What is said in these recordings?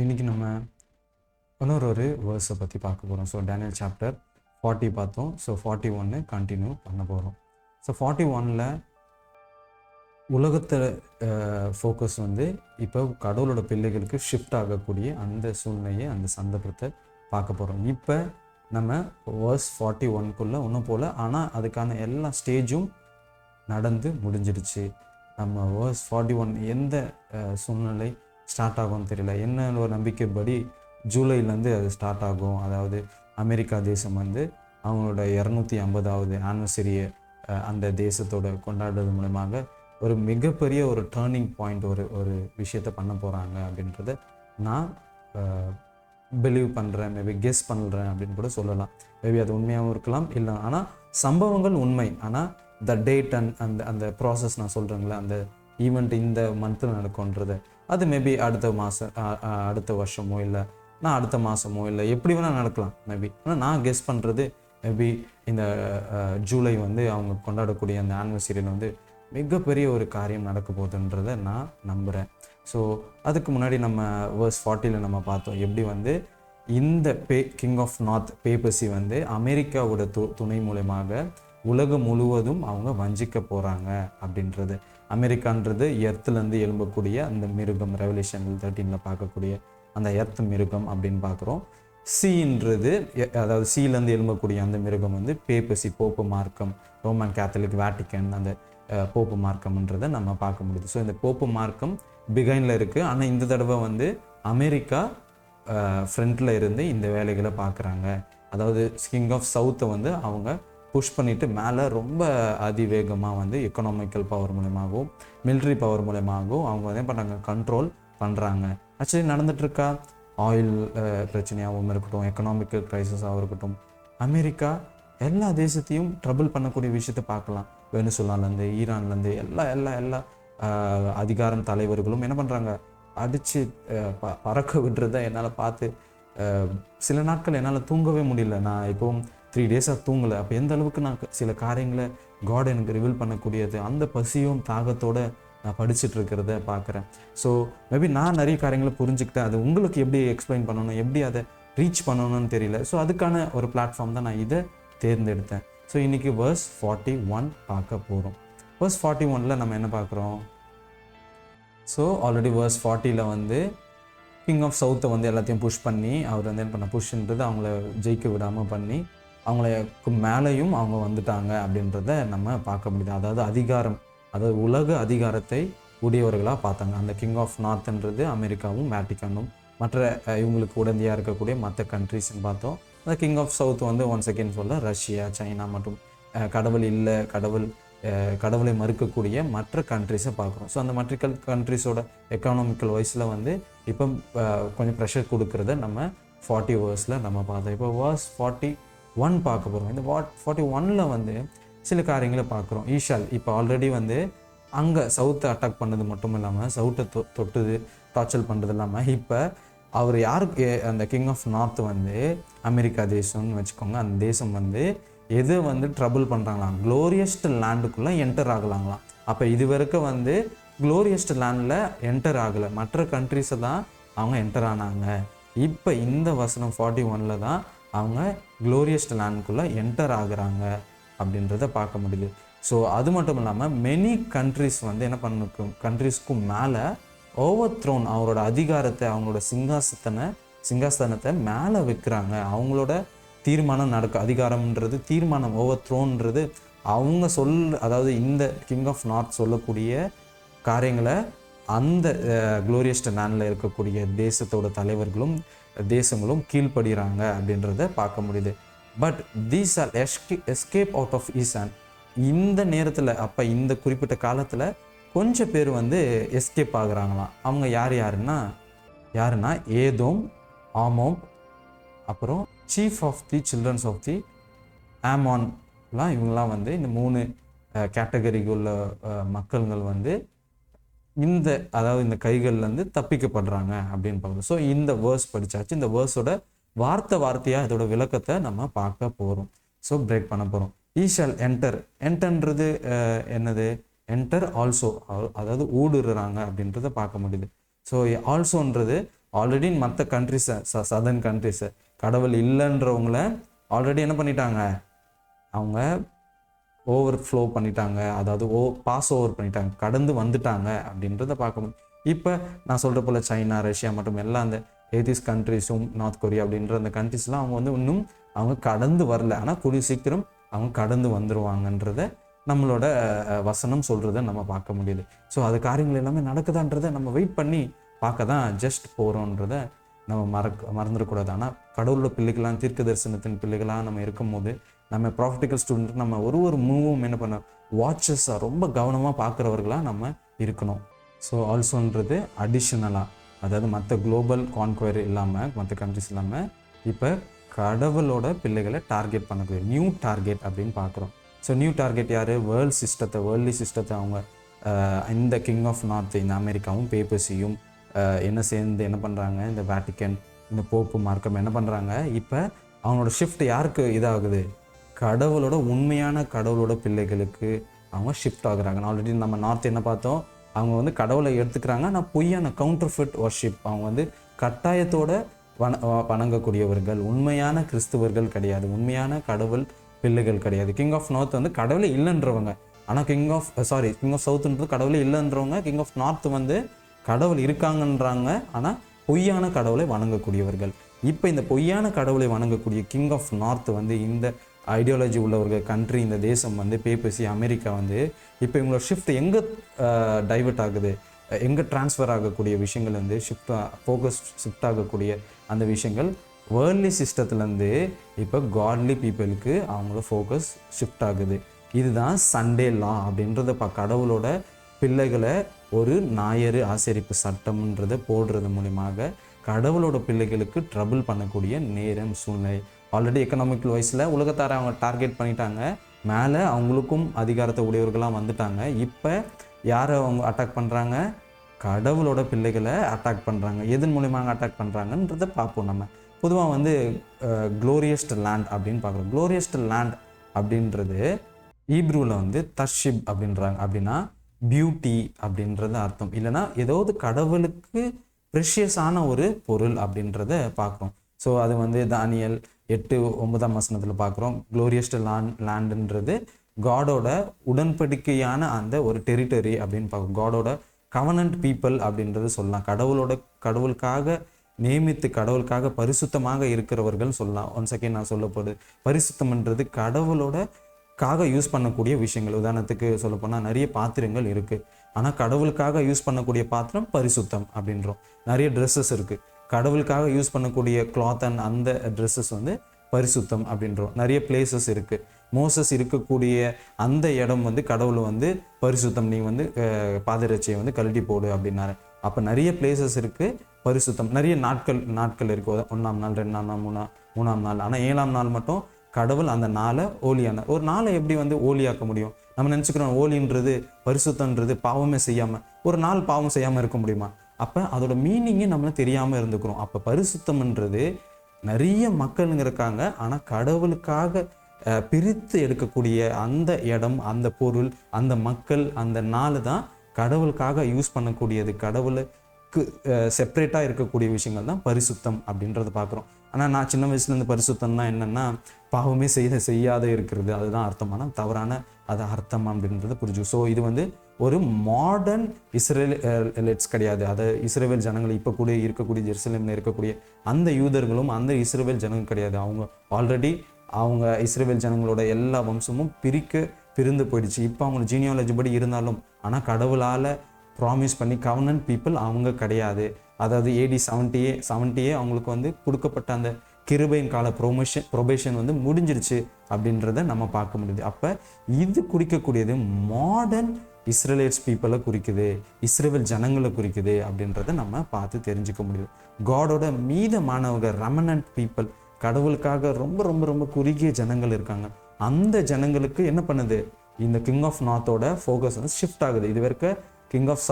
இன்றைக்கி நம்ம இன்னொரு வேர்ஸை பற்றி பார்க்க போகிறோம். ஸோ டேனியல் சாப்டர் 40 பார்த்தோம். ஸோ 41 கண்டினியூ பண்ண போகிறோம். ஸோ 41ல் உலகத்தை ஃபோக்கஸ் வந்து இப்போ கடவுளோட பிள்ளைகளுக்கு ஷிஃப்ட் ஆகக்கூடிய அந்த சூழ்நிலையை, அந்த சந்தர்ப்பத்தை பார்க்க போகிறோம். இப்போ நம்ம வேர்ஸ் 41க்குள்ளே ஒன்றும் போல், ஆனால் அதுக்கான எல்லா ஸ்டேஜும் நடந்து முடிஞ்சிடுச்சு. நம்ம வேர்ஸ் 41 எந்த சூழ்நிலை ஸ்டார்ட் ஆகும்னு தெரியல. என்ன ஒரு நம்பிக்கைப்படி ஜூலைலேருந்து அது ஸ்டார்ட் ஆகும். அதாவது அமெரிக்கா தேசம் வந்து அவங்களோட 250வது ஆனிவர்சரியை அந்த தேசத்தோட கொண்டாடுறது மூலமாக ஒரு மிகப்பெரிய ஒரு டேர்னிங் பாயிண்ட், ஒரு விஷயத்தை பண்ண போகிறாங்க அப்படின்றத நான் பிலீவ் பண்ணுறேன், மேபி கெஸ் பண்ணுறேன் அப்படின்னு கூட சொல்லலாம். மேபி அது உண்மையாகவும் இருக்கலாம், இல்லை. ஆனால் சம்பவங்கள் உண்மை. ஆனால் த டேட் அண்ட் அந்த ப்ராசஸ் நான் சொல்கிறேங்களே, அந்த ஈவெண்ட் இந்த மந்தில் நடக்கும்ன்றது அது மேபி அடுத்த மாதம், அடுத்த வருஷமோ, இல்லை நான் அடுத்த மாதமோ, இல்லை எப்படி வேணால் நடக்கலாம் மேபி. ஆனால் நான் கெஸ் பண்ணுறது மேபி இந்த ஜூலை வந்து அவங்க கொண்டாடக்கூடிய அந்த ஆனிவர்சரியில் வந்து மிகப்பெரிய ஒரு காரியம் நடக்க போகுதுன்றதை நான் நம்புகிறேன். ஸோ அதுக்கு முன்னாடி நம்ம வேர்ஸ் 40ல் நம்ம பார்த்தோம் எப்படி வந்து இந்த கிங் ஆஃப் நார்த் பேபசி வந்து அமெரிக்காவோட துணை மூலமாக உலகம் முழுவதும் அவங்க வஞ்சிக்க போகிறாங்க அப்படின்றது. அமெரிக்கான்றது எர்த்துலேருந்து எழும்பக்கூடிய அந்த மிருகம், ரெவல்யூஷன் 13ல் பார்க்கக்கூடிய அந்த எர்த் மிருகம் அப்படின்னு பார்க்குறோம். சீன்றது, அதாவது சீலேருந்து எழும்பக்கூடிய அந்த மிருகம் வந்து பேபசி, போப்பு மார்க்கம், ரோமன் கேத்தலிக், வேட்டிக்கன், அந்த போப்பு மார்க்கம்ன்றதை நம்ம பார்க்க முடியுது. ஸோ இந்த போப்பு மார்க்கம் பிகைனில் இருக்குது. ஆனால் இந்த தடவை வந்து அமெரிக்கா ஃப்ரண்ட்டில் இருந்து இந்த வேலைகளை பார்க்குறாங்க. அதாவது கிங் ஆஃப் சவுத்தை வந்து அவங்க புஷ் பண்ணிவிட்டு மேலே ரொம்ப அதிவேகமாக வந்து எக்கனாமிக்கல் பவர் மூலமாகவும் மிலிட்ரி பவர் மூலமாகவும் அவங்க வந்து பண்ணுறாங்க, கண்ட்ரோல் பண்ணுறாங்க. ஆக்சுவலி நடந்துகிட்ருக்கா ஆயில் பிரச்சனையாகவும் இருக்கட்டும், எக்கனாமிக்கல் க்ரைசிஸாகவும் இருக்கட்டும், அமெரிக்கா எல்லா தேசத்தையும் ட்ரபிள் பண்ணக்கூடிய விஷயத்தை பார்க்கலாம். வெனிசுலாலேருந்து, ஈரான்லேருந்து எல்லா அதிகாரம் தலைவர்களும் என்ன பண்ணுறாங்க, அடித்து பறக்க விடுறத என்னால் பார்த்து சில நாட்கள் என்னால் தூங்கவே முடியல. நான் இப்போவும் 3 டேஸாக தூங்கலை. அப்போ எந்த அளவுக்கு நான் சில காரியங்களை காட் எனக்கு ரிவீல் பண்ணக்கூடியது, அந்த பசியும் தாகத்தோடு நான் படிச்சுட்டு இருக்கிறத பார்க்குறேன். ஸோ மேபி நான் நிறைய காரியங்களை புரிஞ்சுக்கிட்டேன். அது உங்களுக்கு எப்படி எக்ஸ்பிளைன் பண்ணணும், எப்படி அதை ரீச் பண்ணணும்னு தெரியல. ஸோ அதுக்கான ஒரு பிளாட்ஃபார்ம் தான் நான் இதை தேர்ந்தெடுத்தேன். ஸோ இன்றைக்கி வேர்ஸ் 41 பார்க்க போகிறோம். வேர்ஸ் 41ல் நம்ம என்ன பார்க்குறோம்? ஸோ ஆல்ரெடி வேர்ஸ் 40ல் வந்து கிங் ஆஃப் சவுத்தை வந்து எல்லாத்தையும் புஷ் பண்ணி, அவர் வந்து என்ன பண்ண, புஷ்ன்றது அவங்கள ஜெயிக்க விடாமல் பண்ணி அவங்களுக்கு மேலேயும் அவங்க வந்துட்டாங்க அப்படின்றத நம்ம பார்க்க முடியுது. அதாவது அதிகாரம், அதாவது உலக அதிகாரத்தை உடையவர்களாக பார்த்தாங்க. அந்த கிங் ஆஃப் நார்த்ன்றது அமெரிக்காவும் வேட்டிக்கனும் மற்ற இவங்களுக்கு உடந்தையாக இருக்கக்கூடிய மற்ற கண்ட்ரிஸ்ன்னு பார்த்தோம். அந்த கிங் ஆஃப் சவுத் வந்து ஒன் செகண்ட் சொல்ல ரஷ்யா, சைனா மற்றும் கடவுள் இல்லை, கடவுளை மறுக்கக்கூடிய மற்ற கண்ட்ரிஸை பார்க்குறோம். ஸோ அந்த மற்ற கண்ட்ரிஸோட எக்கனாமிக்கல் வைஸில் வந்து இப்போ கொஞ்சம் ப்ரெஷர் கொடுக்குறத நம்ம 40 வேர்ஸில் நம்ம பார்த்தோம். இப்போ வேர்ஸ் 41 பார்க்க போகிறோம். இந்த 41ல் வந்து சில காரியங்களை பார்க்குறோம். ஈஷால் இப்போ ஆல்ரெடி வந்து அங்கே சவுத்தை அட்டாக் பண்ணது மட்டும் இல்லாமல், சவுத்தை தொட்டுது டார்ச்சல் பண்ணுறது இல்லாமல், இப்போ அவர் யாருக்கு, அந்த கிங் ஆஃப் நார்த் வந்து அமெரிக்கா தேசம்னு வச்சுக்கோங்க, அந்த தேசம் வந்து எது வந்து ட்ரபிள் பண்ணுறாங்களாம், க்ளோரியஸ்ட் லேண்டுக்குள்ளே என்டர் ஆகலாங்களாம். அப்போ இது வரைக்கும் வந்து க்ளோரியஸ்ட் லேண்டில் என்டர் ஆகலை, மற்ற கண்ட்ரிஸை தான் அவங்க என்டர் ஆனாங்க. இப்போ இந்த வசனம் 41ல் தான் அவங்க க்ளோரியஸ்ட் லேண்டுக்குள்ளே என்டர் ஆகுறாங்க அப்படின்றத பார்க்க முடியுது. ஸோ அது மட்டும் இல்லாமல் மெனி கண்ட்ரிஸ் வந்து என்ன பண்ணுக்கும், கண்ட்ரிஸ்க்கும் மேலே ஓவர் த்ரோன், அவரோட அதிகாரத்தை, அவங்களோட சிங்காசனத்தை மேலே வைக்கிறாங்க. அவங்களோட தீர்மானம் நடக்க, அதிகாரம்ன்றது தீர்மானம், ஓவர் த்ரோன்றது அவங்க அதாவது இந்த கிங் ஆஃப் நார்த் சொல்லக்கூடிய காரியங்களை அந்த க்ளோரியஸ்ட் லேண்டில் இருக்கக்கூடிய தேசத்தோட தலைவர்களும் தேசங்களும் கீழ்ப்படுகிறாங்க அப்படின்றத பார்க்க முடியுது. But these are escape out of ஈசான். இந்த நேரத்தில், அப்போ இந்த குறிப்பிட்ட காலத்தில் கொஞ்சம் பேர் வந்து எஸ்கேப் ஆகுறாங்களாம். அவங்க யாருன்னா ஏதோம், ஆமோம், அப்புறம் chief of the children's of the ஆமான்லாம், இவங்களாம் வந்து இந்த 3 கேட்டகரிக்கு உள்ள மக்கள்கள் வந்து அதாவது இந்த கைகள்லேருந்து தப்பிக்கப்படுறாங்க அப்படின்னு பார்க்குறோம். ஸோ இந்த வேர்ஸ் படித்தாச்சு. இந்த வேர்ஸோட வார்த்தையாக இதோட விளக்கத்தை நம்ம பார்க்க போகிறோம். ஸோ பிரேக் பண்ண போகிறோம். ஈஷால் என்டர்ன்றது என்னது, என்டர் ஆல்சோ, அதாவது ஊடுருறாங்க அப்படின்றத பார்க்க முடியுது. ஸோ ஆல்சோன்றது ஆல்ரெடி மற்ற கண்ட்ரிஸை சதர்ன் கண்ட்ரிஸை கடவுள் இல்லைன்றவங்கள ஆல்ரெடி என்ன பண்ணிட்டாங்க, அவங்க ஓவர்ஃப்ளோ பண்ணிட்டாங்க, அதாவது பாஸ் ஓவர் பண்ணிட்டாங்க, கடந்து வந்துட்டாங்க அப்படின்றத பார்க்க முடியும். இப்போ நான் சொல்கிற போல் சைனா, ரஷ்யா மற்றும் எல்லா அந்த ஏதிஸ் கண்ட்ரிஸும், நார்த் கொரியா அப்படின்ற அந்த கண்ட்ரிஸ்லாம் அவங்க வந்து இன்னும் அவங்க கடந்து வரல. ஆனால் கூடிய சீக்கிரம் அவங்க கடந்து வந்துடுவாங்கன்றத நம்மளோட வசனம் சொல்கிறத நம்ம பார்க்க முடியுது. ஸோ அது காரியங்கள் எல்லாமே நடக்குதான்றதை நம்ம வெயிட் பண்ணி பார்க்க தான் ஜஸ்ட் போகிறோன்றத நம்ம மறந்துடக்கூடாது. ஆனால் கடவுளோட பிள்ளைகளாக, தீர்க்க தரிசனத்தின் பிள்ளைகளாக நம்ம இருக்கும்போது, நம்ம ப்ராஃபிட்டிக்கல் ஸ்டூடெண்ட் நம்ம ஒரு மூவும் என்ன பண்ண வாட்சஸாக ரொம்ப கவனமாக பார்க்குறவர்களாக நம்ம இருக்கணும். ஸோ ஆல்சோன்றது அடிஷ்னலாக, அதாவது மற்ற குளோபல் கான்குவரி இல்லாமல், மற்ற கண்ட்ரிஸ் இல்லாமல், இப்போ கடவுளோட பிள்ளைகளை டார்கெட் பண்ணக்கூடிய நியூ டார்கெட் அப்படின்னு பார்க்குறோம். ஸோ நியூ டார்கெட் யார்? வேர்ல்ட்லி சிஸ்டத்தை அவங்க இந்த கிங் ஆஃப் நார்த், இந்த அமெரிக்காவும் பேப்பசியும் என்ன சேர்ந்து என்ன பண்ணுறாங்க, இந்த வேட்டிக்கன், இந்த போப்பு மார்க்கம் என்ன பண்ணுறாங்க, இப்போ அவங்களோட ஷிஃப்ட் யாருக்கு இதாகுது? கடவுளோட உண்மையான கடவுளோட பிள்ளைகளுக்கு அவங்க ஷிஃப்ட் ஆகுறாங்க. ஆல்ரெடி நம்ம நார்த் என்ன பார்த்தோம், அவங்க வந்து கடவுளை எடுத்துக்கிறாங்க, ஆனால் பொய்யான கவுண்டர்ஃபிட் வர்ஷிப், அவங்க வந்து கட்டாயத்தோட வணங்கக்கூடியவர்கள், உண்மையான கிறிஸ்துவர்கள் கிடையாது, உண்மையான கடவுள் பிள்ளைகள் கிடையாது. கிங் ஆஃப் நார்த் வந்து கடவுளே இல்லைன்றவங்க, ஆனால் கிங் ஆஃப் சவுத்துன்றது கடவுளே இல்லைன்றவங்க. கிங் ஆஃப் நார்த் வந்து கடவுள் இருக்காங்கன்றாங்க, ஆனால் பொய்யான கடவுளை வணங்கக்கூடியவர்கள். இப்போ இந்த பொய்யான கடவுளை வணங்கக்கூடிய கிங் ஆஃப் நார்த் வந்து இந்த ஐடியாலஜி உள்ளவர்கள் கண்ட்ரி, இந்த தேசம் வந்து பேப்பசி அமெரிக்கா வந்து இப்போ இவங்களோட ஷிஃப்ட் எங்கே டைவெர்ட் ஆகுது, எங்கே ட்ரான்ஸ்ஃபர் ஆகக்கூடிய விஷயங்கள் வந்து ஃபோக்கஸ் ஷிஃப்ட் ஆகக்கூடிய அந்த விஷயங்கள் வேர்ல்ட்லி சிஸ்டத்துலேருந்து இப்போ காட்லி பீப்புளுக்கு அவங்களோட ஃபோக்கஸ் ஷிஃப்ட் ஆகுது. இதுதான் சண்டே லா அப்படின்றத கடவுளோட பிள்ளைகளை ஒரு ஞாயிறு ஆசரிப்பு சட்டம்ன்றதை போடுறது மூலியமாக கடவுளோட பிள்ளைகளுக்கு ட்ரபிள் பண்ணக்கூடிய நேரம், சூழ்நிலை. ஆல்ரெடி எக்கனாமிக்கல் வைஸில் உலகத்தாரை அவங்க டார்கெட் பண்ணிட்டாங்க, மேலே அவங்களுக்கும் அதிகாரத்தை உடையவர்களாக வந்துட்டாங்க. இப்போ யாரை அவங்க அட்டாக் பண்ணுறாங்க? கடவுளோட பிள்ளைகளை அட்டாக் பண்ணுறாங்க. எதன் மூலியமாக அட்டாக் பண்ணுறாங்கன்றதை பார்ப்போம். நம்ம பொதுவாக வந்து க்ளோரியஸ்ட் லேண்ட் அப்படின்னு பார்க்குறோம். க்ளோரியஸ்ட் லேண்ட் அப்படின்றது ஈப்ரூவில் வந்து தர்ஷிப் அப்படின்றாங்க. அப்படின்னா பியூட்டி அப்படின்றது அர்த்தம், இல்லைனா ஏதாவது கடவுளுக்கு ப்ரெஷியஸான ஒரு பொருள் அப்படின்றத பார்க்குறோம். ஸோ அது வந்து தானியல் 8:9 பார்க்குறோம். க்ளோரியஸ்ட் லேண்டுன்றது காடோட உடன்படிக்கையான அந்த ஒரு டெரிட்டரி அப்படின்னு பார்க்குறோம். காடோட கவனன்ட் பீப்புள் அப்படின்றது சொல்லலாம். கடவுளுக்காக நியமித்து கடவுளுக்காக பரிசுத்தமாக இருக்கிறவர்கள் சொல்லலாம். ஒன் செகண்ட் நான் சொல்ல போகிறது, பரிசுத்தம்ன்றது கடவுளோடக்காக யூஸ் பண்ணக்கூடிய விஷயங்கள். உதாரணத்துக்கு சொல்லப்போனால் நிறைய பாத்திரங்கள் இருக்குது, ஆனால் கடவுளுக்காக யூஸ் பண்ணக்கூடிய பாத்திரம் பரிசுத்தம் அப்படின்றோம். நிறைய ட்ரெஸ்ஸஸ் இருக்குது, கடவுளுக்காக யூஸ் பண்ணக்கூடிய கிளாத் அண்ட் அந்த ட்ரெஸ்ஸஸ் வந்து பரிசுத்தம் அப்படின்றோம். நிறைய பிளேசஸ் இருக்குது. மோசஸ் இருக்கக்கூடிய அந்த இடம் வந்து கடவுள் வந்து பரிசுத்தம், நீ வந்து பாதரட்சியை வந்து கழட்டி போடு அப்படின்னாரு. அப்போ நிறைய பிளேசஸ் இருக்குது பரிசுத்தம். நிறைய நாட்கள் இருக்குது, 1ஆம் நாள், 2ஆம் நாள், 3ஆம் நாள். ஆனால் 7ஆம் நாள் மட்டும் கடவுள் அந்த நாளை ஓலியான ஒரு நாளை எப்படி வந்து ஓலியாக்க முடியும்? நம்ம நினச்சிக்கிறோம் ஓலின்றது பரிசுத்தன்றது பாவமே செய்யாமல், ஒரு நாள் பாவம் செய்யாமல் இருக்க முடியுமா? அப்போ அதோட மீனிங்கே நம்மள தெரியாமல் இருந்துக்கிறோம். அப்போ பரிசுத்தம்ன்றது நிறைய மக்களுங்க இருக்காங்க, ஆனால் கடவுளுக்காக பிரித்து எடுக்கக்கூடிய அந்த இடம், அந்த பொருள், அந்த மக்கள், அந்த நாள் தான் கடவுளுக்காக யூஸ் பண்ணக்கூடியது. கடவுளுக்கு செப்பரேட்டாக இருக்கக்கூடிய விஷயங்கள் தான் பரிசுத்தம் அப்படின்றத பார்க்குறோம். ஆனால் நான் சின்ன வயசுலேருந்து பரிசுத்தம்னா என்னென்னா பாவமே செய்யாத இருக்கிறது, அதுதான் அர்த்தம். ஆனால் தவறான அது அர்த்தம் அப்படின்றத புரிஞ்சு. ஸோ இது வந்து ஒரு மாடர்ன் இஸ்ரேலியட்ஸ் கிடையாது. அதை இஸ்ரேல் ஜனங்கள் இப்போ கூட இருக்கக்கூடிய ஜெருசலேமில் இருக்கக்கூடிய அந்த யூதர்களும் அந்த இஸ்ரேல் ஜனங்கள் கிடையாது. அவங்க ஆல்ரெடி அவங்க இஸ்ரேல் ஜனங்களோட எல்லா வம்சமும் பிரிந்து போயிடுச்சு. இப்போ அவங்க ஜீனியாலஜி படி இருந்தாலும், ஆனால் கடவுளால் ப்ராமிஸ் பண்ணி கவர்னன்ட் பீப்புள் அவங்க கிடையாது. அதாவது AD 70 அவங்களுக்கு வந்து கொடுக்கப்பட்ட அந்த கிருபையின் கால ப்ரொபேஷன் வந்து முடிஞ்சிருச்சு அப்படின்றத நம்ம பார்க்க முடியுது. அப்போ இது குறிக்கக்கூடியது மாடர்ன் இஸ்ரேலியட்ஸ் பீப்புளை குறிக்குது, இஸ்ரேல் ஜனங்களை குறிக்குது அப்படின்றத நம்ம பார்த்து தெரிஞ்சுக்க முடியுது. காடோட மீதமானவங்க ரெமனன்ட் பீப்புள், கடவுளுக்காக ரொம்ப ரொம்ப ரொம்ப குறுகிய ஜனங்கள் இருக்காங்க. அந்த ஜனங்களுக்கு என்ன பண்ணுது? இந்த கிங் ஆஃப் நார்த்தோட ஃபோக்கஸ் வந்து ஷிஃப்ட் ஆகுது. இது வரைக்கும் கிங் ஆஃப்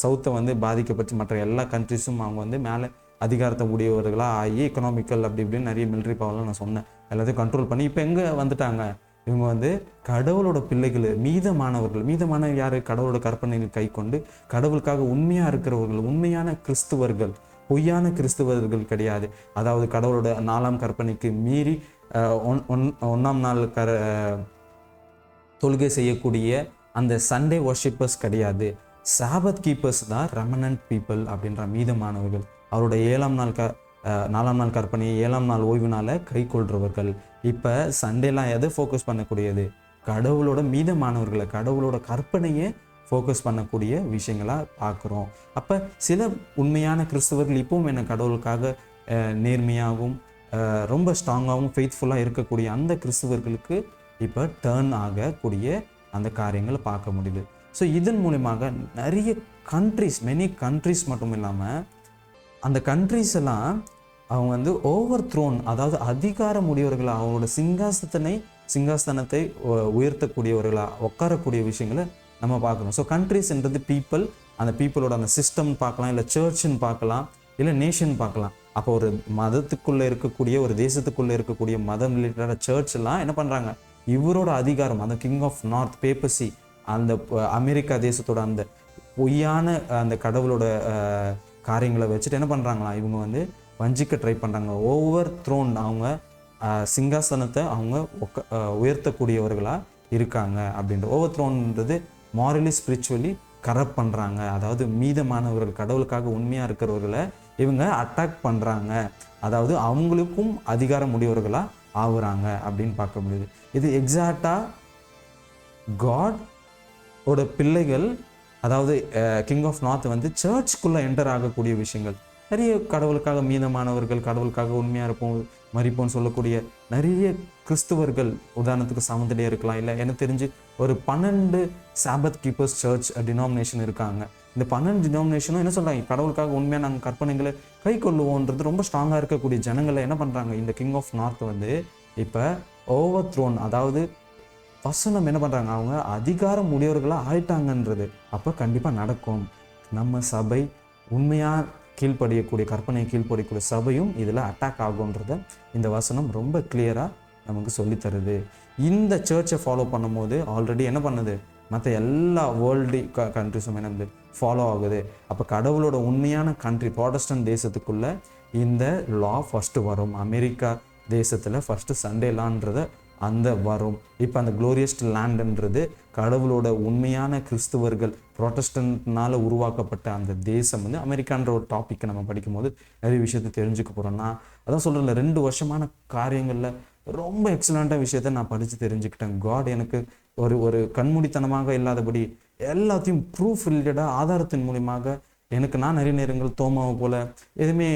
சவுத்தை வந்து பாதிக்கப்பட்டு மற்ற எல்லா கண்ட்ரிஸும் அவங்க வந்து மேலே அதிகாரத்தை உடையவர்களாக ஆகி எக்கனாமிக்கல் அப்படி இப்படின்னு நிறைய மிலிட்ரி பவர்லாம் நான் சொன்னேன், எல்லாத்தையும் கண்ட்ரோல் பண்ணி இப்போ எங்கே வந்துட்டாங்க? இவங்க வந்து கடவுளோட பிள்ளைகள், மீதமானவர் யார்? கடவுளோட கற்பனைகள் கை கொண்டு கடவுளுக்காக உண்மையாக இருக்கிறவர்கள், உண்மையான கிறிஸ்துவர்கள், பொய்யான கிறிஸ்தவர்கள் கிடையாது. அதாவது கடவுளோட 4ஆம் கற்பனைக்கு மீறி ஒன்றாம் நாள் தொழுகை செய்யக்கூடிய அந்த சண்டே வர்ஷிப்பர்ஸ் கிடையாது. சாபத் கீப்பர்ஸ் தான் ரெமனன்ட் பீப்புள் அப்படின்ற மீதமானவர்கள். அவரோட 4ஆம் நாள் கற்பனையை 7ஆம் நாள் ஓய்வு நாளை கை கொள்றவர்கள். இப்போ சண்டேலாம் எதை ஃபோக்கஸ் பண்ணக்கூடியது? கடவுளோட மீதமானவர்களை, கடவுளோட கற்பனையை ஃபோக்கஸ் பண்ணக்கூடிய விஷயங்களாக பார்க்குறோம். அப்போ சில உண்மையான கிறிஸ்தவர்கள் இப்பவும் என்ன கடவுளுக்காக நேர்மையாகவும் ரொம்ப ஸ்ட்ராங்காகவும் ஃபெய்த்ஃபுல்லாக இருக்கக்கூடிய அந்த கிறிஸ்தவர்களுக்கு இப்போ டேர்ன் ஆகக்கூடிய அந்த காரியங்களை பார்க்க முடியுது. ஸோ இதன் மூலமாக நிறைய மெனி கண்ட்ரிஸ் மட்டும் இல்லாமல் அந்த கண்ட்ரிஸ் எல்லாம் அவங்க ஓவர் த்ரோன், அதாவது அதிகார முடியவர்களாக அவங்களோட சிங்காசனத்தை உயர்த்தக்கூடியவர்களாக உட்காரக்கூடிய விஷயங்களை நம்ம பார்க்கணும். ஸோ கண்ட்ரிஸ்ன்றது பீப்புள், அந்த பீப்புளோட அந்த சிஸ்டம் பார்க்கலாம், இல்லை சர்ச்சுன்னு பார்க்கலாம், இல்லை நேஷன் பார்க்கலாம். அப்போ ஒரு மதத்துக்குள்ளே இருக்கக்கூடிய ஒரு தேசத்துக்குள்ளே இருக்கக்கூடிய மதம் ரிலேட்டடான சர்ச்லாம் என்ன பண்ணுறாங்க, இவரோட அதிகாரம், அந்த கிங் ஆஃப் நார்த் பேப்பசி, அந்த அமெரிக்கா தேசத்தோட அந்த பொய்யான அந்த கடவுளோட காரியங்களை வச்சுட்டு என்ன பண்ணுறாங்களா, இவங்க வஞ்சிக்க ட்ரை பண்ணுறாங்க. ஓவர் த்ரோன், அவங்க சிங்காசனத்தை அவங்க உயர்த்தக்கூடியவர்களாக இருக்காங்க அப்படின்ற. ஓவர் த்ரோன்ன்றது மாரலி ஸ்பிரிச்சுவலி கரப்ட் பண்ணுறாங்க. அதாவது மீதமானவர்கள், கடவுளுக்காக உண்மையாக இருக்கிறவர்களை இவங்க அட்டாக் பண்ணுறாங்க. அதாவது அவங்களுக்கும் அதிகாரம் உடையவர்களாக ஆகுறாங்க அப்படின்னு பார்க்க முடியுது. இது எக்ஸாக்டாக காடோட பிள்ளைகள், அதாவது கிங் ஆஃப் நார்த் சர்ச்சுக்குள்ளே என்டர் ஆகக்கூடிய விஷயங்கள். நிறைய கடவுளுக்காக மீதமானவர்கள், கடவுளுக்காக உண்மையாக இருப்போம் மறிப்போம்னு சொல்லக்கூடிய நிறைய கிறிஸ்துவர்கள், உதாரணத்துக்கு சமந்தடியாக இருக்கலாம், இல்லை எனக்கு தெரிஞ்சு ஒரு 12 சாபத் கீப்பர்ஸ் சர்ச் டினாமினேஷன் இருக்காங்க. இந்த 12 டினாமினேஷனும் என்ன சொல்கிறாங்க, கடவுளுக்காக உண்மையாக நாங்கள் கற்பனைகளை கை கொள்ளுவோன்றது ரொம்ப ஸ்ட்ராங்காக இருக்கக்கூடிய ஜனங்களை என்ன பண்ணுறாங்க, இந்த கிங் ஆஃப் நார்த் இப்போ ஓவர் த்ரோன், அதாவது வசனம் என்ன பண்ணுறாங்க, அவங்க அதிகாரம் உடையவர்களாக ஆயிட்டாங்கன்றது. அப்போ கண்டிப்பாக நடக்கும். நம்ம சபை உண்மையாக கீழ்ப்படியக்கூடிய, கற்பனை கீழ்ப்படியக்கூடிய சபையும் இதில் அட்டாக் ஆகுன்றத இந்த வசனம் ரொம்ப கிளியராக நமக்கு சொல்லித்தருது. இந்த சர்ச்சை ஃபாலோ பண்ணும்போது ஆல்ரெடி என்ன பண்ணுது, மற்ற எல்லா வேர்ல்டு கண்ட்ரிஸும் என்ன ஃபாலோ ஆகுது. அப்போ கடவுளோட உண்மையான கண்ட்ரி ப்ராட்டஸ்டன்ட் தேசத்துக்குள்ளே இந்த லா ஃபஸ்ட்டு வரும். அமெரிக்கா தேசத்தில் ஃபஸ்ட்டு சண்டே லான்றதை வரும். இப்போ அந்த குளோரியஸ் லேண்டுன்றது கடவுளோட உண்மையான கிறிஸ்துவர்கள் ப்ராட்டஸ்டன்ட்னால உருவாக்கப்பட்ட அந்த தேசம் அமெரிக்கான்ற ஒரு டாப்பிக்கை நம்ம படிக்கும்போது நிறைய விஷயத்தை தெரிஞ்சுக்க போகிறோம்னா, அதான் சொல்கிறேன்ல, 2 வருஷமான காரியங்களில் ரொம்ப எக்ஸலண்ட்டாக விஷயத்த நான் படித்து தெரிஞ்சுக்கிட்டேன். காட் எனக்கு ஒரு கண்மூடித்தனமாக இல்லாதபடி எல்லாத்தையும் ப்ரூஃப் ரிலேட்டடாக ஆதாரத்தின் மூலியமாக எனக்கு, நான் நிறைய நேரங்கள் தோமாவை போல் எதுவுமே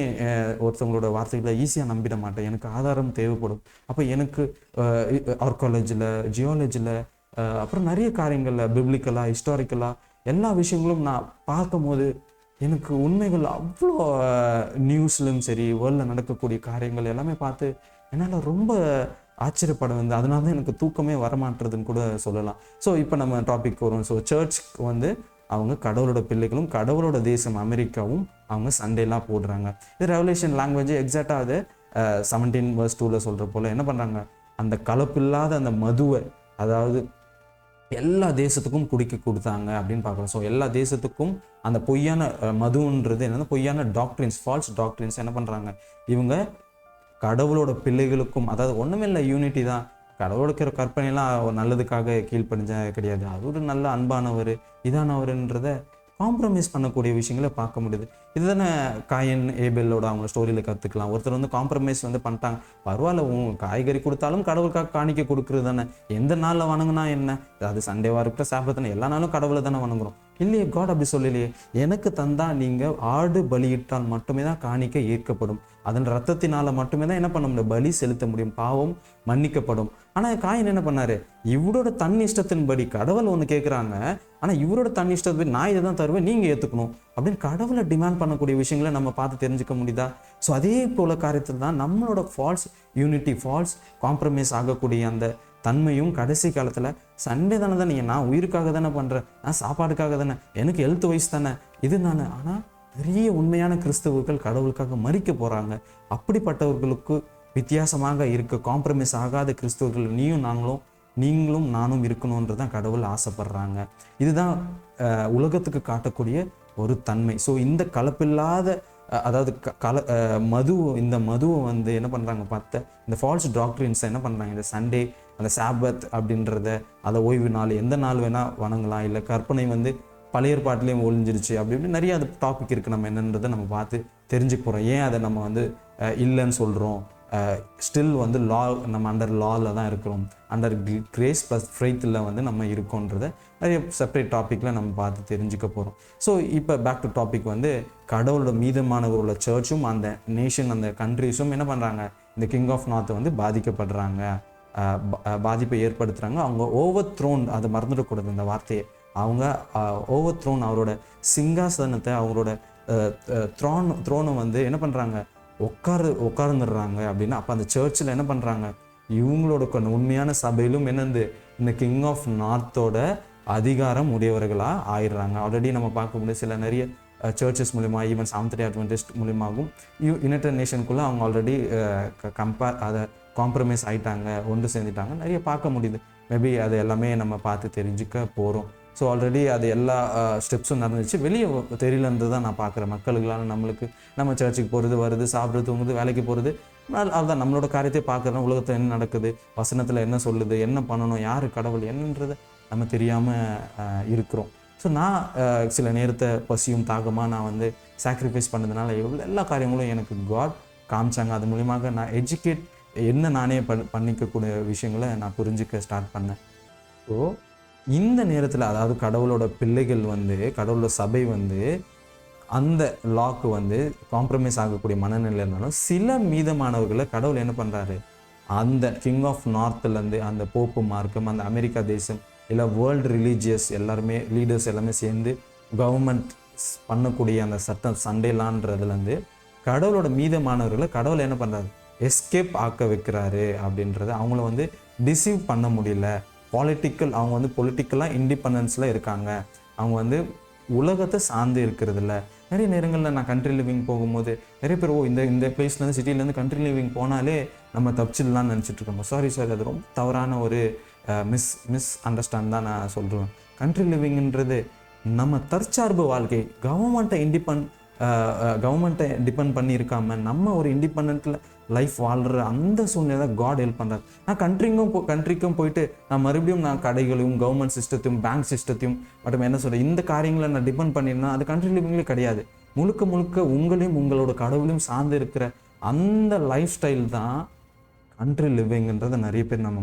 ஒருத்தவங்களோட வார்த்தைகளை ஈஸியாக நம்பிட மாட்டேன். எனக்கு ஆதாரம் தேவைப்படும். அப்போ எனக்கு ஆர்காலஜியில், ஜியாலஜியில், அப்புறம் நிறைய காரியங்களில் பிப்ளிக்கலாக, ஹிஸ்டாரிக்கலாக எல்லா விஷயங்களும் நான் பார்க்கும்போது எனக்கு உண்மைகள் அவ்வளோ நியூஸ்லையும் சரி, வேர்ல்டில் நடக்கக்கூடிய காரியங்கள் எல்லாமே பார்த்து என்னால் ரொம்ப ஆச்சரியப்பட அதனால தான் எனக்கு தூக்கமே வரமாட்டுறதுன்னு கூட சொல்லலாம். ஸோ இப்போ நம்ம டாபிக் வரும். ஸோ சர்ச்சுக்கு அவங்க கடவுளோட பிள்ளைகளும், கடவுளோட தேசம் அமெரிக்காவும் அவங்க சண்டேலாம் போடுறாங்க. இது ரெவலேஷன் லாங்குவேஜ் எக்ஸாக்டாக அது 17:2 சொல்கிற போல் என்ன பண்ணுறாங்க, அந்த கலப்பில்லாத அந்த மதுவை, அதாவது எல்லா தேசத்துக்கும் குடிக்க கொடுத்தாங்க அப்படின்னு பார்க்குறோம். ஸோ எல்லா தேசத்துக்கும் அந்த பொய்யான மதுன்றது என்னென்னா பொய்யான டாக்ட்ரின்ஸ், ஃபால்ஸ் டாக்ட்ரின்ஸ் என்ன பண்ணுறாங்க, இவங்க கடவுளோட பிள்ளைகளுக்கும், அதாவது ஒன்றுமே இல்லை, யூனிட்டி தான். கடவுளோட கற்பனையெல்லாம் நல்லதுக்காக கீழ்ப்படிஞ்ச கிடையாது. அது ஒரு நல்ல அன்பானவர், இதானவர்ன்றதை காம்ப்ரமைஸ் பண்ணக்கூடிய விஷயங்களை பார்க்க முடியுது. இதுதானே காயின் ஏபேலோட அவங்க ஸ்டோரியில் கற்றுக்கலாம். ஒருத்தர் காம்ப்ரமைஸ் பண்ணிட்டாங்க, பரவாயில்ல, காய்கறி கொடுத்தாலும் கடவுளுக்காக காணிக்க கொடுக்குறது தானே, எந்த நாளில் வணங்குனா என்ன, அது சண்டேவாக இருக்கிற சாப்பிட்றதானே, எல்லா நாளும் கடவுளை தானே வணங்குறோம். இல்லையே, காட் அப்படி சொல்லலையே. எனக்கு தந்தா நீங்கள் ஆடு பலியிட்டால் மட்டுமே தான் காணிக்க ஏற்கப்படும், அதன் ரத்தத்தினால மட்டுமே தான் என்ன பண்ண முடியும், பலி செலுத்த முடியும், பாவம் மன்னிக்கப்படும். ஆனால் காயின் என்ன பண்ணாரு, இவரோட தன் இஷ்டத்தின்படி, கடவுள் ஒன்று கேட்குறாங்க, ஆனால் இவரோட தன் இஷ்டத்தின்படி நான் இதை தான் தருவேன், நீங்கள் ஏற்றுக்கணும் அப்படின்னு கடவுளை டிமாண்ட் பண்ணக்கூடிய விஷயங்களை நம்ம பார்த்து தெரிஞ்சுக்க முடியுதா? ஸோ அதே போல காரியத்தில் தான் நம்மளோட ஃபால்ஸ் யூனிட்டி, ஃபால்ஸ் காம்ப்ரமைஸ் ஆகக்கூடிய அந்த தன்மையும் கடைசி காலத்தில் சண்டே தானே தான், நான் உயிருக்காக தானே பண்ணுறேன், நான் சாப்பாடுக்காக தானே, எனக்கு ஹெல்த் வைஸ் தானே, இது தானே. ஆனால் நிறைய உண்மையான கிறிஸ்தவர்கள் கடவுளுக்காக மறிக்க போகிறாங்க. அப்படிப்பட்டவர்களுக்கு வித்தியாசமாக இருக்க, காம்ப்ரமைஸ் ஆகாத கிறிஸ்தவர்கள் நீங்களும் நானும் இருக்கணுன்றதான் கடவுள் ஆசைப்படுறாங்க. இதுதான் உலகத்துக்கு காட்டக்கூடிய ஒரு தன்மை. ஸோ இந்த கலப்பில்லாத அதாவது இந்த மதுவை வந்து என்ன பண்ணுறாங்க இந்த ஃபால்ஸ் டாக்டரின்ஸை என்ன பண்ணுறாங்க, இந்த சண்டே அந்த சாபத் அப்படின்றத, அதை ஓய்வு நாள் எந்த நாள் வேணால் வணங்கலாம், இல்லை கற்பனை வந்து பழைய ஏற்பாட்டிலையும் ஒழிஞ்சிருச்சு அப்படி இப்படி நிறைய அது டாபிக் இருக்குது. நம்ம என்னன்றதை நம்ம பார்த்து தெரிஞ்சுக்க போகிறோம். ஏன் அதை நம்ம வந்து இல்லைன்னு சொல்கிறோம், ஸ்டில் வந்து நம்ம அண்டர் லாவில் தான் இருக்கிறோம், அண்டர் கிரேஸ் ப்ளஸ் ஃபெய்த்தில் வந்து நம்ம இருக்கோன்றதை நிறைய செப்பரேட் டாப்பிக்கில் நம்ம பார்த்து தெரிஞ்சுக்க போகிறோம். ஸோ இப்போ பேக் டு டாபிக் வந்து கடவுளோட மீதமானவர்களோட சர்ச்சும் அந்த நேஷன் அந்த கண்ட்ரிஸும் என்ன பண்ணுறாங்க, இந்த கிங் ஆஃப் நார்த் வந்து பாதிக்கப்படுறாங்க, பாதிப்பை ஏற்படுத்துகிறாங்க. அவங்க ஓவர் த்ரோன், அதை மறந்துடக்கூடாது இந்த வார்த்தையை, அவங்க ஓவர் த்ரோன் அவரோட சிங்காசனத்தை அவங்களோட த்ரோனை வந்து என்ன பண்ணுறாங்க, உட்கார்ந்துடுறாங்க அப்படின்னா அப்போ அந்த சர்ச்சில் என்ன பண்ணுறாங்க, இவங்களோட உண்மையான சபையிலும் என்னது இந்த கிங் ஆஃப் நார்த்தோட அதிகாரம் உடையவர்களாக ஆயிடுறாங்க. ஆல்ரெடி நம்ம பார்க்க முடியாது சில நிறைய சர்ச்சஸ் மூலிமா, ஈவன் செவன்த் டே அட்வென்டிஸ்ட் மூலியமாகவும் யுனைடெட் நேஷனுக்குள்ளே அவங்க ஆல்ரெடி அதை காம்ப்ரமைஸ் ஆகிட்டாங்க, ஒன்று சேர்ந்துட்டாங்க, நிறைய பார்க்க முடியுது. மேபி அது எல்லாமே நம்ம பார்த்து தெரிஞ்சுக்க போகிறோம். ஸோ ஆல்ரெடி அது எல்லா ஸ்டெப்ஸும் நடந்துச்சு, வெளியே தெரியலன்றது தான் நான் பார்க்குறேன். மக்களுக்கெல்லாம் நம்மளுக்கு நம்ம சர்ச்சுக்கு போகிறது, வருது, சாப்பிட்றது, தூங்குது, வேலைக்கு போகிறது, அதுதான் நம்மளோட காரியத்தை பார்க்குறோம். உலகத்தில் என்ன நடக்குது, வசனத்தில் என்ன சொல்லுது, என்ன பண்ணணும், யார் கடவுள் என்னன்றதை நம்ம தெரியாமல் இருக்கிறோம். ஸோ நான் சில நேரத்தை பசியும் தாகமாக நான் வந்து சாக்ரிஃபைஸ் பண்ணதுனால எல்லா காரியங்களும் எனக்கு காட் காமிச்சாங்க. அது மூலியமாக நான் என்ன நானே பண்ணிக்கக்கூடிய விஷயங்களை நான் புரிஞ்சுக்க ஸ்டார்ட் பண்ணேன். ஸோ இந்த நேரத்தில் அதாவது கடவுளோட பிள்ளைகள் வந்து கடவுளோட சபை வந்து அந்த லாக்கு வந்து காம்ப்ரமைஸ் ஆகக்கூடிய மனநிலை இருந்தாலும் சில மீதமானவர்களை கடவுள் என்ன பண்ணுறாரு, அந்த கிங் ஆஃப் நார்த்துலேருந்து அந்த போப்பு மார்க்கம், அந்த அமெரிக்கா தேசம், இல்லை வேர்ல்டு ரிலீஜியஸ் எல்லாருமே லீடர்ஸ் எல்லாமே சேர்ந்து கவர்மெண்ட் பண்ணக்கூடிய அந்த சட்டம் சண்டேலான்றதுலேருந்து கடவுளோட மீதமானவர்களை கடவுள் என்ன பண்ணுறாரு, எஸ்கேப் ஆக்க வைக்கிறாரு அப்படின்றத. அவங்கள வந்து டிசீவ் பண்ண முடியல. அவங்க வந்து பொலிட்டிக்கலாக இண்டிபெண்டன்ஸில் இருக்காங்க, அவங்க வந்து உலகத்தை சார்ந்து இருக்கிறது இல்லை. நிறைய நேரங்களில் நான் கண்ட்ரி லிவிங் போகும்போது நிறைய பேர் இந்த பிளேஸ்லேருந்து சிட்டிலேருந்து கண்ட்ரி லிவிங் போனாலே நம்ம தப்பிச்சிடலான்னு நினச்சிட்டு இருக்கோம். சாரி, அது ரொம்ப தவறான ஒரு மிஸ் அண்டர்ஸ்டாண்ட் தான் நான் சொல்கிறேன். கண்ட்ரி லிவிங்ன்றது நம்ம தற்சார்பு வாழ்க்கை, கவர்மெண்ட்டை டிபெண்ட் பண்ணி இருக்காமல் நம்ம ஒரு இண்டிபெண்ட்டில் லைஃப் வாழ்கிற அந்த சூழ்நிலை தான் காட் ஹெல்ப் பண்ணுறாரு. நான் கண்ட்ரிக்கும் போயிட்டு நான் மறுபடியும் நான் கடைகளையும் கவர்மெண்ட் சிஸ்டத்தையும் பேங்க் சிஸ்டத்தையும் மற்றும் என்ன சொல்கிறேன் இந்த காரியங்களை நான் டிபெண்ட் பண்ணியிருந்தேன், அது கண்ட்ரி லிவிங்லேயே கிடையாது. முழுக்க உங்களையும் உங்களோட கடவுளையும் சார்ந்து இருக்கிற அந்த லைஃப் ஸ்டைல் தான் கண்ட்ரி லிவிங்ன்றதை நிறைய பேர் நம்ம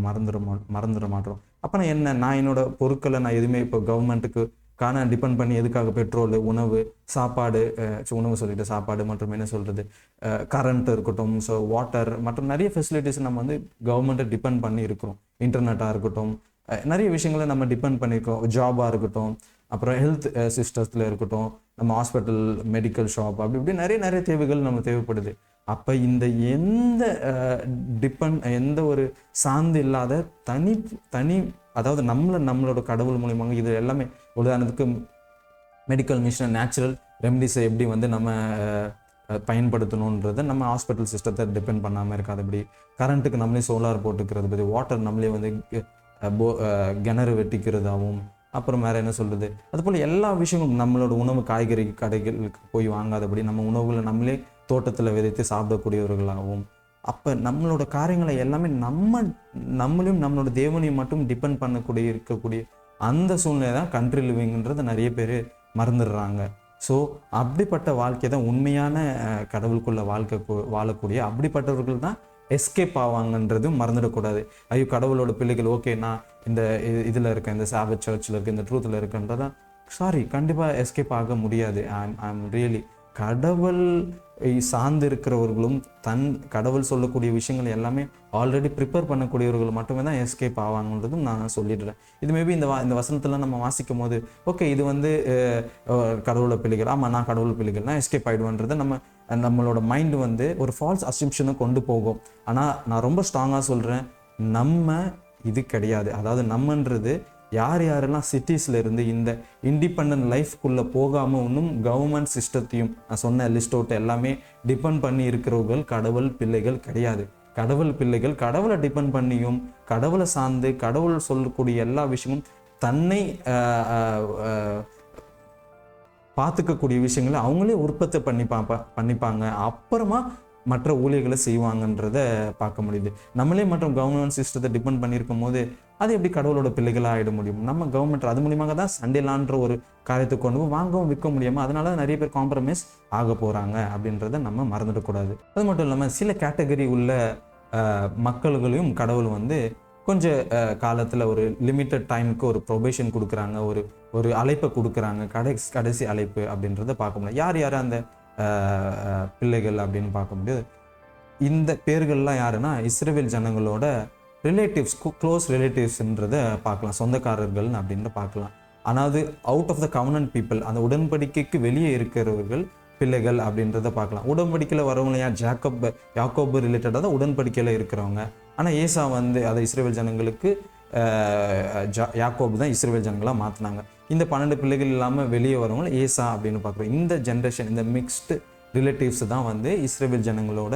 மறந்துட மாட்டோம். அப்போ நான் என்னோட பொருட்களை நான் எதுவுமே இப்போ கவர்மெண்ட்டுக்கு டிபெண்ட் பண்ணி எதுக்காக பெட்ரோல், உணவு, சாப்பாடு, உணவு சொல்லிட்டு சாப்பாடு மற்றும் என்ன சொல்கிறது கரண்ட் இருக்கட்டும், ஸோ வாட்டர் மற்றும் நிறைய ஃபெசிலிட்டிஸ் நம்ம வந்து கவர்மெண்ட்டை டிபெண்ட் பண்ணி இருக்கிறோம். இன்டர்நெட்டாக இருக்கட்டும், நிறைய விஷயங்களை நம்ம டிபெண்ட் பண்ணியிருக்கோம். ஜாபாக இருக்கட்டும், அப்புறம் ஹெல்த் சிஸ்டத்தில் இருக்கட்டும், நம்ம ஹாஸ்பிட்டல், மெடிக்கல் ஷாப், அப்படி இப்படி நிறைய தேவைகள் நம்ம தேவைப்படுது. அப்போ இந்த எந்த ஒரு சார்ந்து இல்லாத தனி அதாவது நம்மளோட கடவுள் மூலியமாக இது எல்லாமே உதாரணத்துக்கு மெடிக்கல் மிஷின், நேச்சுரல் ரெமடிஸை எப்படி வந்து நம்ம பயன்படுத்தணுன்றதை நம்ம ஹாஸ்பிட்டல் சிஸ்டத்தை டிபெண்ட் பண்ணாமல் இருக்காதபடி, கரண்ட்டுக்கு நம்மளே சோலார் போட்டுக்கிறது பற்றி, வாட்டர் நம்மளே வந்து கிணறு வெட்டிக்கிறதாகவும், அப்புறம் வேறு என்ன சொல்கிறது, அதுபோல் எல்லா விஷயங்களும் நம்மளோட உணவு காய்கறி கடைகளுக்கு போய் வாங்காதபடி நம்ம உணவுகளை நம்மளே தோட்டத்தில் விதைத்து சாப்பிடக்கூடியவர்களாகவும், அப்போ நம்மளோட காரியங்களை எல்லாமே நம்மளையும் நம்மளோட தேவனையும் மட்டும் டிபெண்ட் இருக்கக்கூடிய அந்த சூழ்நிலை தான் கண்ட்ரி லிவிங்ன்றதை நிறைய பேர் மறந்துடுறாங்க. ஸோ அப்படிப்பட்ட வாழ்க்கை தான் உண்மையான கடவுளுக்குள்ள வாழக்கூடிய அப்படிப்பட்டவர்கள் தான் எஸ்கேப் ஆவாங்கன்றதும் மறந்துடக்கூடாது. ஐயோ கடவுளோட பிள்ளைகள் ஓகே நான் இந்த இதில் இருக்கேன், இந்த சாபத் சர்ச்சில் இருக்கேன், இந்த ட்ரூத்தில் இருக்கேன்றதான் கண்டிப்பாக எஸ்கேப் ஆக முடியாது. ஐம் ரியலி கடவுள் சார்ந்து இருக்கிறவர்களும் கடவுள் சொல்லக்கூடிய விஷயங்கள் எல்லாமே ஆல்ரெடி ப்ரிப்பேர் பண்ணக்கூடியவர்கள் மட்டுமே தான் எஸ்கேப் ஆவாங்கன்றதும் நான் சொல்லிடுறேன். இது மேபி இந்த வசனத்தில் நம்ம வாசிக்கும் போது ஓகே இது வந்து கடவுளை பிள்ளைகள், ஆமாம் நான் கடவுள் பிள்ளைகள் நான் எஸ்கேப் ஆகிடுவேன்றதை நம்மளோட மைண்டு வந்து ஒரு ஃபால்ஸ் அசம்ப்ஷனை கொண்டு போகும். ஆனால் நான் ரொம்ப ஸ்ட்ராங்காக சொல்கிறேன், நம்ம இது கிடையாது. அதாவது நம்மன்றது யாரெல்லாம் சிட்டிஸில் இருந்து இந்த இண்டிபெண்ட் லைஃப்குள்ளே போகாமல் இன்னும் கவர்மெண்ட் சிஸ்டத்தையும் நான் சொன்ன லிஸ்ட் அவுட் எல்லாமே டிபெண்ட் பண்ணி இருக்கிறவர்கள் கடவுள் பிள்ளைகள் கிடையாது. கடவுள் பிள்ளைகள் கடவுளை டிபெண்ட் பண்ணியும் கடவுளை சார்ந்து கடவுள் சொல்லக்கூடிய எல்லா விஷயமும் தன்னை பார்த்துக்கக்கூடிய விஷயங்களை அவங்களே உற்பத்தி பண்ணிப்பாங்க. அப்புறமா மற்ற ஊழியர்களை செய்வாங்கன்றத பார்க்க முடியுது. நம்மளே மற்றும் கவர்மெண்ட் சிஸ்டத்தை டிபெண்ட் பண்ணியிருக்கும் போது அது எப்படி கடவுளோட பிள்ளைகளாக ஆகிட முடியும்? நம்ம கவர்மெண்ட் அது மூலியமாக தான் சண்டேலான்ற ஒரு காரியத்தை கொண்டு வாங்கவும் விற்க முடியாமல் அதனால நிறைய பேர் காம்ப்ரமைஸ் ஆக போகிறாங்க அப்படின்றத நம்ம மறந்துடக்கூடாது. அது மட்டும் இல்லாமல் சில கேட்டகரி உள்ள மக்கள்களையும் கடவுள் வந்து கொஞ்சம் காலத்தில் ஒரு லிமிட்டட் டைமுக்கு ஒரு ப்ரொபேஷன் கொடுக்குறாங்க, ஒரு அழைப்பை கொடுக்குறாங்க, கடைசி அழைப்பு அப்படின்றத பார்க்க முடியும். யார் யார் அந்த பிள்ளைகள் அப்படின்னு பார்க்க முடியாது. இந்த பேர்கள்லாம் யாருன்னா இஸ்ரவேல் ஜனங்களோட ரிலேட்டிவ்ஸ், க்ளோஸ் ரிலேட்டிவ்ஸ்ன்றதை பார்க்கலாம், சொந்தக்காரர்கள் அப்படின்னு பார்க்கலாம். அதாவது out of the covenant people, அந்த உடன்படிக்கைக்கு வெளியே இருக்கிறவர்கள் பிள்ளைகள் அப்படின்றத பார்க்கலாம். உடன்படிக்கையில் வரவங்க யாக்கோபு ரிலேட்டடாக தான் உடன்படிக்கையில் இருக்கிறவங்க. ஆனால் ஏசா வந்து அதை இஸ்ரவேல் ஜனங்களுக்கு யாக்கோபு தான் இஸ்ரவேல் ஜனங்களாக மாற்றினாங்க. இந்த 12 பிள்ளைகள் இல்லாமல் வெளியே வரவங்க ஏசா அப்படின்னு பார்க்குறோம். இந்த ஜென்ரேஷன், இந்த மிக்ஸ்டு ரிலேட்டிவ்ஸ் தான் வந்து இஸ்ரவேல் ஜனங்களோட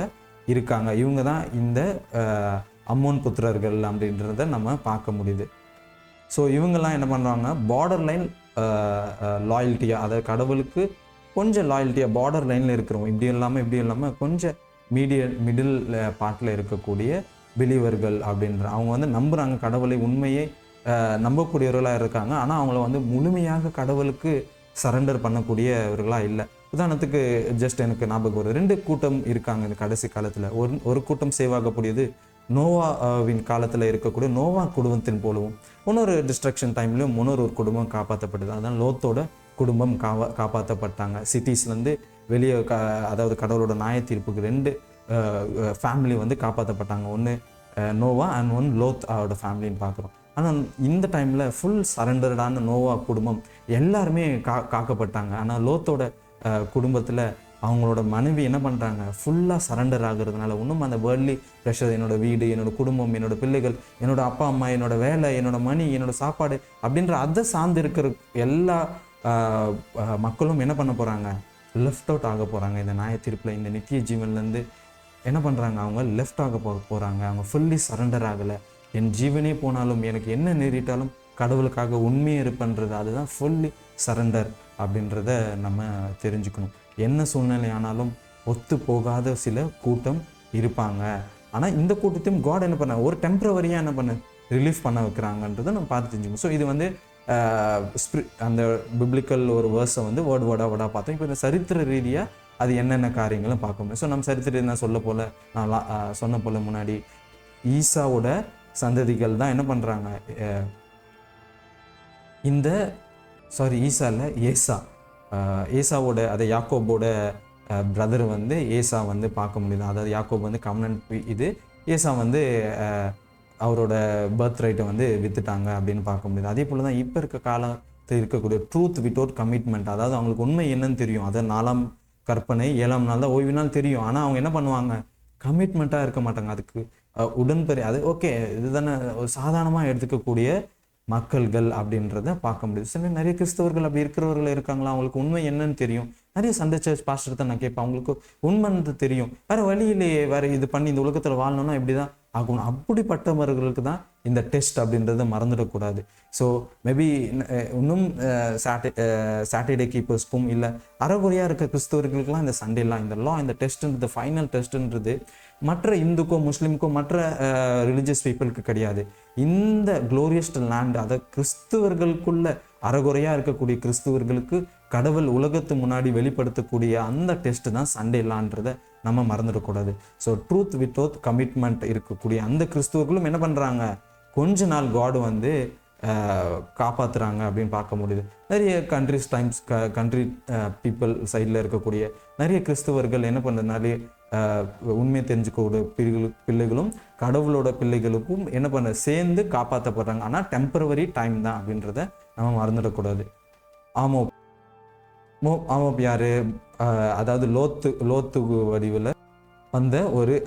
இருக்காங்க. இவங்க தான் இந்த அம்மோன் புத்திரர்கள் அப்படின்றத நம்ம பார்க்க முடியுது. ஸோ இவங்கெல்லாம் என்ன பண்ணுறாங்க, பார்டர் லைன் லாயல்ட்டியாக, அதாவது கடவுளுக்கு கொஞ்சம் லாயல்ட்டியாக பார்டர் லைனில் இருக்கிறோம். இப்படி இல்லாமல் கொஞ்சம் மிடில் பார்ட்டில் இருக்கக்கூடிய பிலீவர்கள் அப்படின்ற அவங்க வந்து நம்புகிறாங்க, கடவுளை உண்மையை நம்பக்கூடியவர்களாக இருக்காங்க. ஆனால் அவங்கள வந்து முழுமையாக கடவுளுக்கு சரண்டர் பண்ணக்கூடியவர்களாக இல்லை. உதாரணத்துக்கு ஜஸ்ட் எனக்கு ஞாபகம் வருது, 2 கூட்டம் இருக்காங்க இந்த கடைசி காலத்தில். ஒரு கூட்டம் சேவாகக்கூடியது நோவாவின் காலத்தில் இருக்கக்கூடிய நோவா குடும்பத்தின் போலவும், இன்னொரு டிஸ்ட்ரக்ஷன் டைம்லையும் இன்னொரு குடும்பம் காப்பாற்றப்படுது. அதான் லோத்தோட குடும்பம் காப்பாற்றப்பட்டாங்க. சிட்டிஸ்லேருந்து வெளியே அதாவது கடவுளோட நியாய தீர்ப்புக்கு 2 ஃபேமிலி வந்து காப்பாற்றப்பட்டாங்க. ஒன்று நோவா அண்ட் ஒன் லோத் அவரோட ஃபேமிலின்னு பார்க்குறோம். ஆனால் இந்த டைமில் ஃபுல் சரண்டர்டான நோவா குடும்பம் எல்லாருமே காக்கப்பட்டாங்க. ஆனால் லோத்தோட குடும்பத்தில் அவங்களோட மனைவி என்ன பண்ணுறாங்க, ஃபுல்லாக சரண்டர் ஆகுறதுனால இன்னும் அந்த வேர்ல்ட்லி ப்ரெஷர், என்னோடய வீடு, என்னோடய குடும்பம், என்னோடய பிள்ளைகள், என்னோடய அப்பா அம்மா, என்னோடய வேலை, என்னோடய மணி, என்னோடய சாப்பாடு அப்படின்ற அதை சார்ந்து இருக்கிற எல்லா மக்களும் என்ன பண்ண போகிறாங்க, லெஃப்ட் அவுட் ஆக போகிறாங்க. இந்த நியாய தீர்ப்பில் இந்த நித்திய ஜீவன்லேருந்து என்ன பண்ணுறாங்க, அவங்க லெஃப்ட் ஆக போகிறாங்க. அவங்க ஃபுல்லி சரண்டர் ஆகலை. என் ஜீவனே போனாலும் எனக்கு என்ன நேரிட்டாலும் கடவுளுக்காக உண்மையை இருப்பன்றது, அதுதான் ஃபுல்லி சரண்டர் அப்படின்றத நம்ம தெரிஞ்சுக்கணும். என்ன சூழ்நிலை ஆனாலும் ஒத்து போகாத சில கூட்டம் இருப்பாங்க. ஆனால் இந்த கூட்டத்தையும் காட் என்ன பண்ண, ஒரு டெம்பரவரியாக என்ன பண்ண ரிலீஃப் பண்ண வைக்கிறாங்கன்றதை நம்ம பார்த்து தெரிஞ்சுக்கணும். ஸோ இது வந்து அந்த பிப்ளிக்கல் ஒரு வேர்ஸை வந்து வேர்டாக பார்த்தோம். இப்போ இந்த சரித்திர ரீதியாக அது என்னென்ன காரியங்களும் பார்க்க முடியும். ஸோ நம்ம சரித்திர நான் சொன்ன போல முன்னாடி ஈசாவோட சந்ததிகள் தான் என்ன பண்ணுறாங்க, ஏசாவோட அதை யாக்கோபோட பிரதர் வந்து ஏசா வந்து பார்க்க முடியுது. அதாவது யாக்கோப் வந்து கவர்னன்ட் இது, ஏசா வந்து அவரோட பர்த் ரைட்டை வந்து வித்துட்டாங்க அப்படின்னு பார்க்க முடியுது. அதே போல் தான் இப்போ இருக்க காலத்தில் இருக்கக்கூடிய ட்ரூத் வித்தவுட் கமிட்மெண்ட், அதாவது அவங்களுக்கு உண்மை என்னன்னு தெரியும், அதை 4ஆம் கற்பனை 7ஆம் நாள் தான் ஓய்வு நாள் தெரியும். ஆனால் அவங்க என்ன பண்ணுவாங்க, கமிட்மெண்ட்டாக இருக்க மாட்டாங்க. அதுக்கு அது ஓகே இதுதானே ஒரு சாதாரணமாக எடுத்துக்கக்கூடிய மக்கள்கள் அப்படின்றத பார்க்க முடியுது. சில நிறைய கிறிஸ்தவர்கள் அப்படி இருக்கிறவர்கள் இருக்காங்களா, அவங்களுக்கு உண்மை என்னன்னு தெரியும். நிறைய சண்டே சர்ச் பாஸ்டர் தான் நான் கேட்பேன், அவங்களுக்கு உண்மைன்னு தெரியும், வேற வழியிலேயே வேற இது பண்ணி இந்த உலகத்தில் வாழணும்னா இப்படிதான் ஆகணும். அப்படிப்பட்டவர்களுக்கு தான் இந்த டெஸ்ட் அப்படின்றத மறந்துடக்கூடாது. ஸோ மேபி இன்னும் சாட்டர்டே கீப்பர்ஸ்க்கும் இல்லை அறகுறையாக இருக்க கிறிஸ்தவர்களுக்கெல்லாம் இந்த சண்டேலாம் இந்த இந்த டெஸ்ட்ன்றது ஃபைனல் டெஸ்ட்ன்றது மற்ற இந்துக்கோ முஸ்லீமுக்கோ மற்ற ரிலிஜியஸ் பீப்புளுக்கு கிடையாது. இந்த குளோரியஸ் லேண்ட், அதை கிறிஸ்துவர்களுக்குள்ள அறகுறையாக இருக்கக்கூடிய கிறிஸ்துவர்களுக்கு கடவுள் உலகத்து முன்னாடி வெளிப்படுத்தக்கூடிய அந்த டெஸ்ட் தான் சண்டேலான்றதை நம்ம மறந்துடக்கூடாது. ஸோ ட்ரூத் வித்தவுட் கமிட்மெண்ட் இருக்கக்கூடிய அந்த கிறிஸ்துவர்களும் என்ன பண்ணுறாங்க, கொஞ்ச நாள் காடு வந்து காப்பாற்றுறாங்க அப்படின்னு பார்க்க முடியுது. நிறைய கண்ட்ரி பீப்புள் சைடில் இருக்கக்கூடிய நிறைய கிறிஸ்துவர்கள் என்ன பண்ணுறதுனாலே உண்மையை தெரிஞ்சுக்கக்கூடிய பிள்ளைகளும் கடவுளோட பிள்ளைகளுக்கும் என்ன சேர்ந்து காப்பாற்றப்படுறாங்க. ஆனால் டெம்பரவரி டைம் தான் அப்படின்றத நம்ம மறந்துடக்கூடாது. ஆமோப் யாரு, அதாவது லோத்து வடிவில் வந்த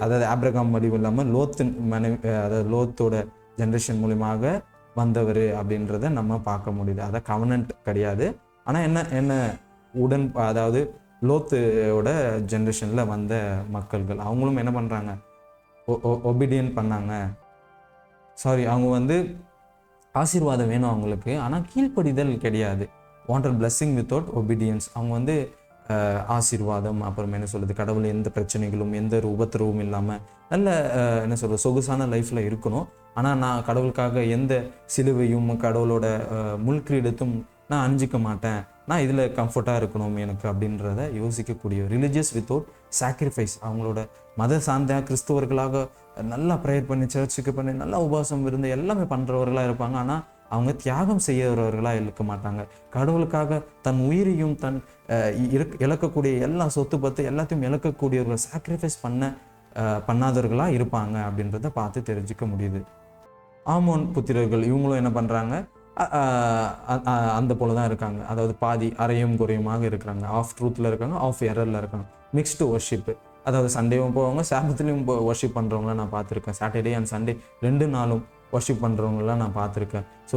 அதாவது ஆப்ரகாம் வடிவு இல்லாமல் லோத்தின் மனைவி, அதாவது லோத்தோட ஜென்ரேஷன் மூலியமாக வந்தவர் அப்படின்றத நம்ம பார்க்க முடியுது. அதாவது கவர்னன்ட் கிடையாது, ஆனால் என்ன அதாவது லோத்தோட ஜென்ரேஷனில் வந்த மக்கள்கள் அவங்களும் என்ன பண்ணுறாங்க, ஒபீடியன்ட் பண்ணாங்க. அவங்க வந்து ஆசீர்வாதம் வேணும் அவங்களுக்கு, ஆனால் கீழ்ப்படிதல் கிடையாது. Wanted blessing without obedience. அவங்க வந்து ஆசீர்வாதம், அப்புறம் என்ன சொல்கிறது, கடவுள் எந்த பிரச்சனைகளும் எந்த ஒரு உபத்திரவும் இல்லாமல் நல்ல என்ன சொல்கிறது சொகுசான லைஃப்பில் இருக்கணும். ஆனால் நான் கடவுளுக்காக எந்த சிலுவையும் கடவுளோட முள்கிரீடத்தும் நான் அணிஞ்சிக்க மாட்டேன், நான் இதில் கம்ஃபர்ட்டாக இருக்கணும் எனக்கு அப்படின்றத யோசிக்கக்கூடிய ரிலீஜியஸ் வித்தவுட் சாக்ரிஃபைஸ். அவங்களோட மத சார்ந்த கிறிஸ்துவர்களாக நல்லா ப்ரேயர் பண்ணி சர்ச்சுக்கு பண்ணி நல்லா உபவாசம் இருந்து எல்லாமே பண்ணுறவர்களாக இருப்பாங்க. ஆனால் அவங்க தியாகம் செய்யறவர்களாக இருக்க மாட்டாங்க. கடவுளுக்காக தன் உயிரையும் தன் இழக்கக்கூடிய எல்லா சொத்து பத்து எல்லாத்தையும் இழக்கக்கூடியவர்கள் சாக்ரிஃபைஸ் பண்ணாதவர்களாக இருப்பாங்க அப்படின்றத பார்த்து தெரிஞ்சுக்க முடியுது. ஆமோன் புத்திரர்கள் இவங்களும் என்ன பண்ணுறாங்க, அந்த போல தான் இருக்காங்க. அதாவது பாதி அரையும் குறையுமாக இருக்கிறாங்க. ஆஃப் ட்ரூத்தில் இருக்காங்க, ஆஃப் எரரில் இருக்காங்க. மிக்ஸ்டு ஒர்ஷிப்பு, அதாவது சண்டேவும் போவாங்க, சாபத்துலேயும் ஒர்ஷிப் பண்ணுறவங்களாம் நான் பார்த்துருக்கேன். சாட்டர்டே அண்ட் சண்டே 2 நாளும் ஒர்ஷிப் பண்ணுறவங்களாம் நான் பார்த்துருக்கேன். ஸோ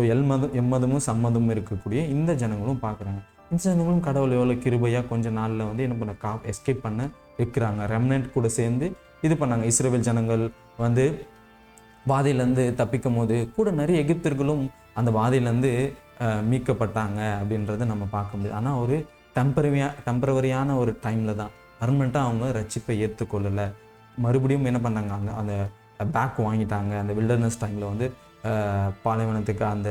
எம்மதமும் சம்மதமும் இருக்கக்கூடிய இந்த ஜனங்களும் பார்க்குறாங்க. இந்த ஜனங்களும் கடவுள் எவ்வளோ கிருபையாக கொஞ்சம் நாளில் வந்து என்ன பண்ண எஸ்கேப் பண்ண வைக்கிறாங்க. ரெம்னன்ட் கூட சேர்ந்து இது பண்ணாங்க. இஸ்ரவேல் ஜனங்கள் வந்து வாதையிலேருந்து தப்பிக்கும் போது கூட நிறைய எகிப்தர்களும் அந்த வாதையிலேருந்து மீட்கப்பட்டாங்க அப்படின்றத நம்ம பார்க்க முடியாது. ஆனால் ஒரு டெம்பரவரியான ஒரு டைமில் தான், பர்மனெண்ட்டாக அவங்க ரட்சிப்பை ஏற்றுக்கொள்ளலை. மறுபடியும் என்ன பண்ணாங்க, அந்த பேக் வாங்கிட்டாங்க. அந்த வில்டர்னஸ் டைமில் வந்து பாலைவனத்துக்கு அந்த